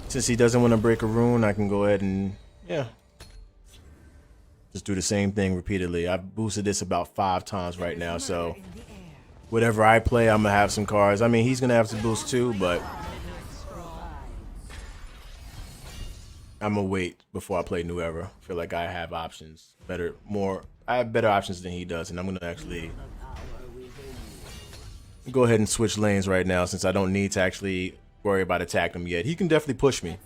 since he doesn't want to break a rune, I can go ahead and yeah. Just do the same thing repeatedly. I've boosted this about 5 times right now, so whatever I play, I'm gonna have some cards. I mean, he's gonna have to boost too, but I'm gonna wait before I play New Era. I feel like I have options. I have better options than he does, and I'm gonna actually go ahead and switch lanes right now since I don't need to actually worry about attacking him yet. He can definitely push me.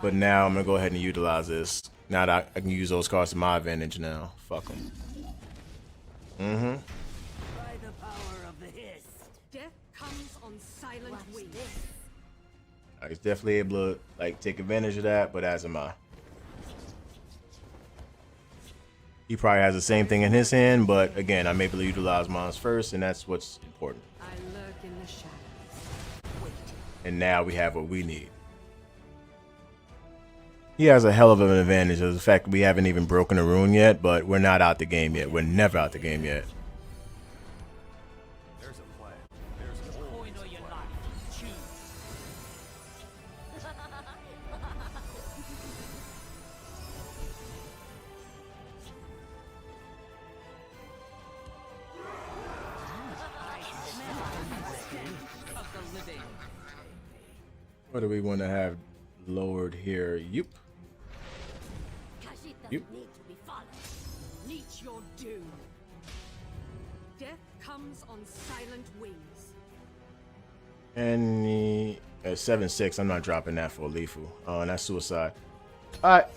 But now I'm gonna go ahead and utilize this. Now that I can use those cards to my advantage now. Fuck him. By the power of the hist. Death comes on silent wings. He's definitely able to like take advantage of that, but as am I. He probably has the same thing in his hand, but again, I'm able to utilize mine first, and that's what's important. I lurk in the shadows, waiting. And now we have what we need. He has a hell of an advantage of the fact that we haven't even broken a rune yet, but we're not out the game yet. We're never out the game yet. There's a plan. There's a Coin or your life. Choose. Of the living. What do we want to have lowered here? Yep. Yep. Need to be followed. Meet your doom. Death comes on silent wings. And the 7/6, I'm not dropping that for lethal. Oh, and that's suicide. Alright.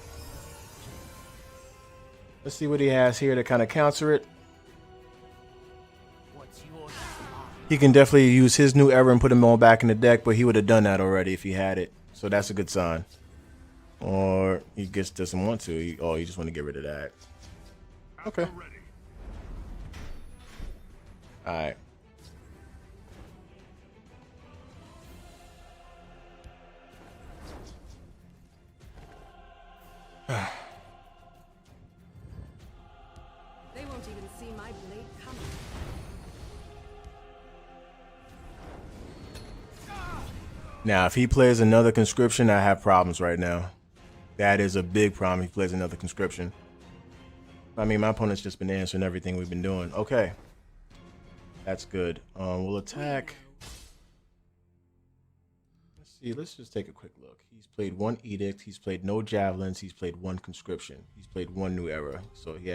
Let's see what he has here to kind of counter it. What's yours? He can definitely use his new era and put him all back in the deck, but he would have done that already if he had it. So that's a good sign. Or he just doesn't want to. He just want to get rid of that. Okay. Alright. They won't even see my blade coming. Now, if he plays another conscription, I have problems right now. That is a big problem. He plays another conscription. I mean, my opponent's just been answering everything we've been doing. Okay. That's good. We'll attack. Let's see. Let's just take a quick look. He's played one edict. He's played no javelins. He's played one conscription. He's played one new era. So he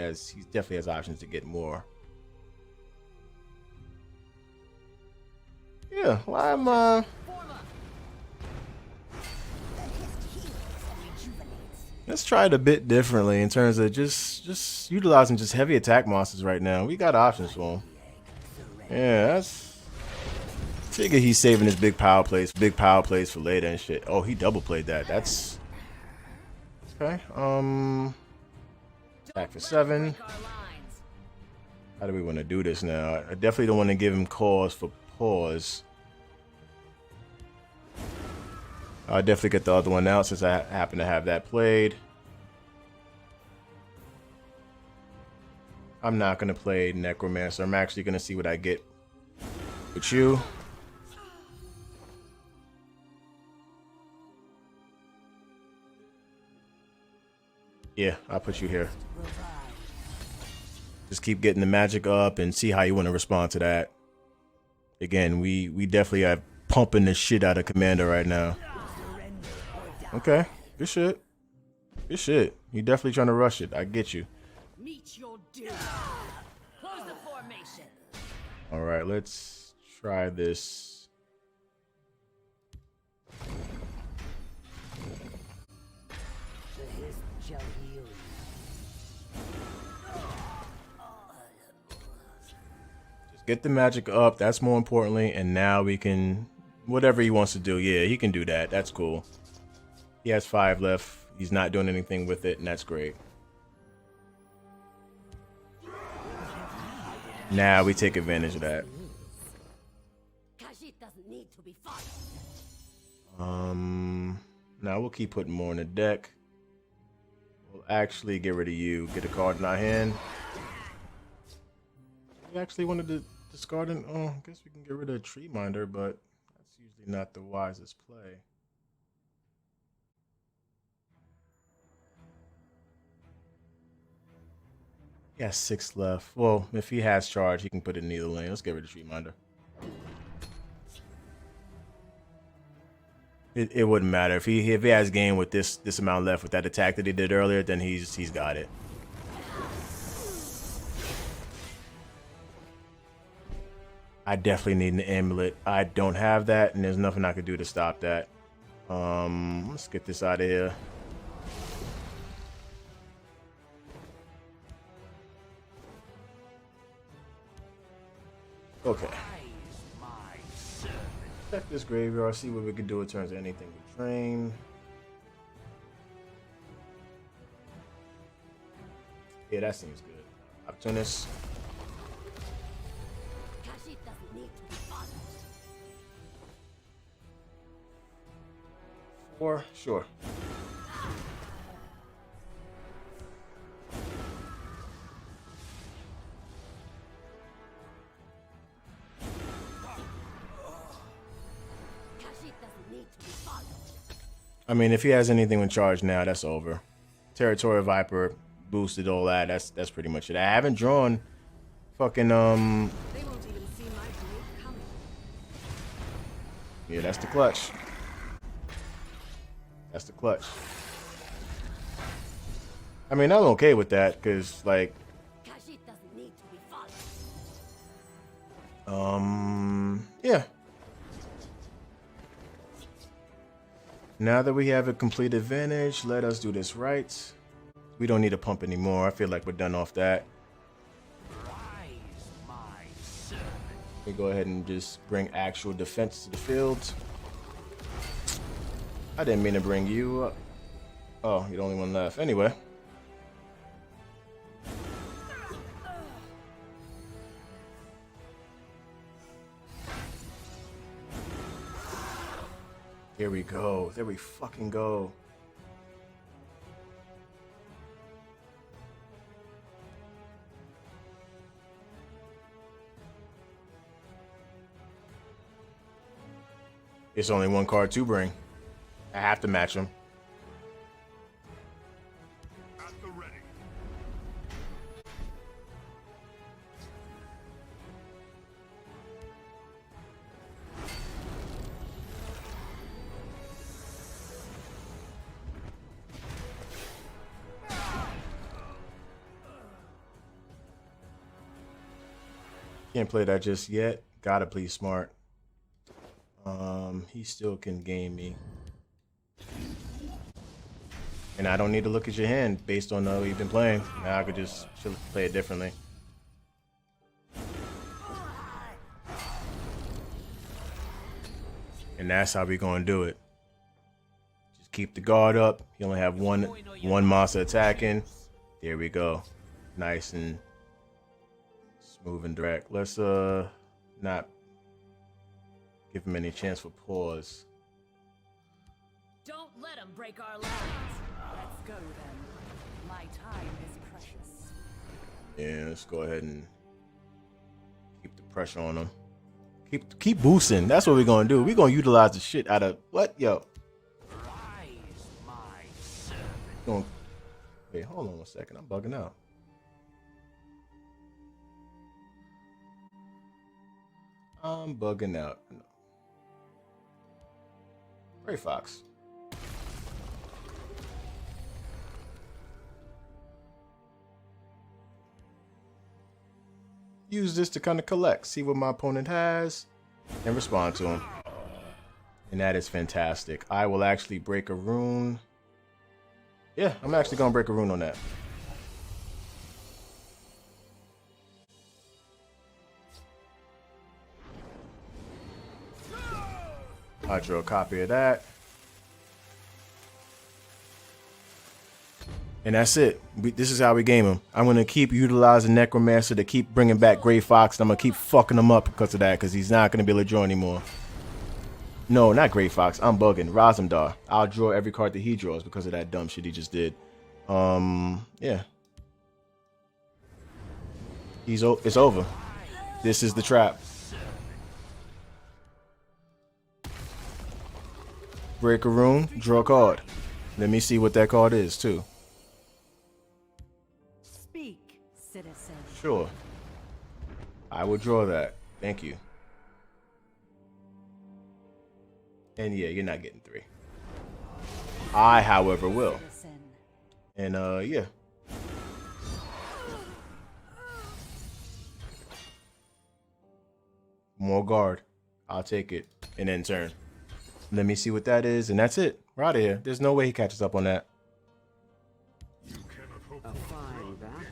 definitely has options to get more. Yeah, well, I'm let's try it a bit differently in terms of just utilizing just heavy attack monsters right now. We got options for him. Yeah, that's figure he's saving his big power plays for later and shit. Oh, he double played that. That's okay. Attack for 7. How do we want to do this now? I definitely don't want to give him cause for pause. I'll definitely get the other one out since I happen to have that played. I'm not going to play Necromancer. I'm actually going to see what I get with you. Yeah, I'll put you here. Just keep getting the magic up and see how you want to respond to that. Again, we definitely are pumping the shit out of Commander right now. Okay, good shit. Good shit. You definitely trying to rush it. I get you. Meet your doom. Close the formation. All right, let's try this. Shall heal. Just get the magic up. That's more importantly. And now we can, whatever he wants to do. Yeah, he can do that. That's cool. He has 5 left. He's not doing anything with it, and that's great. Now we take advantage of that. Khajiit doesn't need to be fought. Now we'll keep putting more in the deck. We'll actually get rid of you. Get a card in our hand. We actually wanted to discard an. Oh, I guess we can get rid of Tree Minder, but that's usually not the wisest play. He has 6 left. Well, if he has charge, he can put it in either lane. Let's get rid of Tree Minder. It wouldn't matter if he has game with this amount left with that attack that he did earlier. Then he's got it. I definitely need an amulet. I don't have that, and there's nothing I could do to stop that. Let's get this out of here. Okay. Check this graveyard, see what we can do in terms of anything with train. Yeah, that seems good. Opportunist. Khajiit doesn't need to be fought. 4, sure. I mean, if he has anything with charge now, that's over. Territorial Viper boosted all that. That's pretty much it. I haven't drawn fucking They won't even see my blade coming. Yeah, that's the clutch. That's the clutch. I mean, I'm okay with that because, like, Khajiit doesn't need to be fought. yeah. Now that we have a complete advantage, let us do this right. We don't need to pump anymore. I feel like we're done off that. We go ahead and just bring actual defense to the field. I didn't mean to bring you up. Oh, you're the only one left. Anyway. Here we go. There we fucking go. It's only one card to bring. I have to match him. At the ready. Can't play that just yet. Gotta play smart. He still can game me. And I don't need to look at your hand based on what you've been playing. Now I could just play it differently. And that's how we gonna do it. Just keep the guard up. You only have one monster attacking. There we go. Nice and smooth and direct. Let's not give him any chance for pause. Don't let them break our lines. Let's go then. My time is precious. Yeah, let's go ahead and keep the pressure on him. Keep boosting. That's what we're gonna do. We're gonna utilize the shit out of what? Yo. Rise, my servant. Wait, hold on 1 second. I'm bugging out. I'm bugging out. No. Gray Fox. Use this to kind of collect, see what my opponent has, and respond to him. And that is fantastic. I will actually break a rune. Yeah, I'm actually gonna break a rune on that. I drew a copy of that. And that's it. This is how we game him. I'm going to keep utilizing Necromancer to keep bringing back Gray Fox. And I'm going to keep fucking him up because of that. Because he's not going to be able to draw anymore. No, not Gray Fox. I'm bugging. Razumdar. I'll draw every card that he draws because of that dumb shit he just did. Yeah. It's over. This is the trap. Break a rune, draw a card. Let me see what that card is, too. Speak, citizen. Sure. I will draw that. Thank you. And yeah, you're not getting 3. I, however, will. Citizen. And yeah. More guard. I'll take it. And then turn. Let me see what that is, and that's it. We're out of here. There's no way he catches up on that. You cannot hope A fine battle.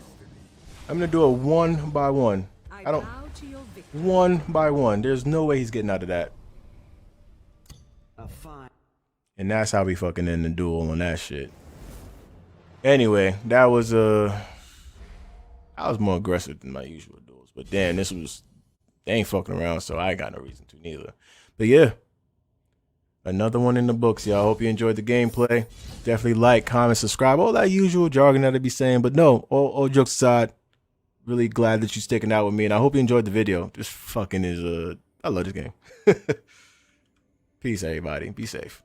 I'm gonna do a 1 by 1. I don't. bow to your victory. 1 by 1. There's no way he's getting out of that. A fine. And that's how we fucking end the duel on that shit. Anyway, that was I was more aggressive than my usual duels, but damn, they ain't fucking around, so I ain't got no reason to neither. But yeah. Another one in the books, y'all. Hope you enjoyed the gameplay. Definitely like, comment, subscribe. All that usual jargon that I be saying. But no, all jokes aside, really glad that you're sticking out with me. And I hope you enjoyed the video. This fucking is, I love this game. Peace, everybody. Be safe.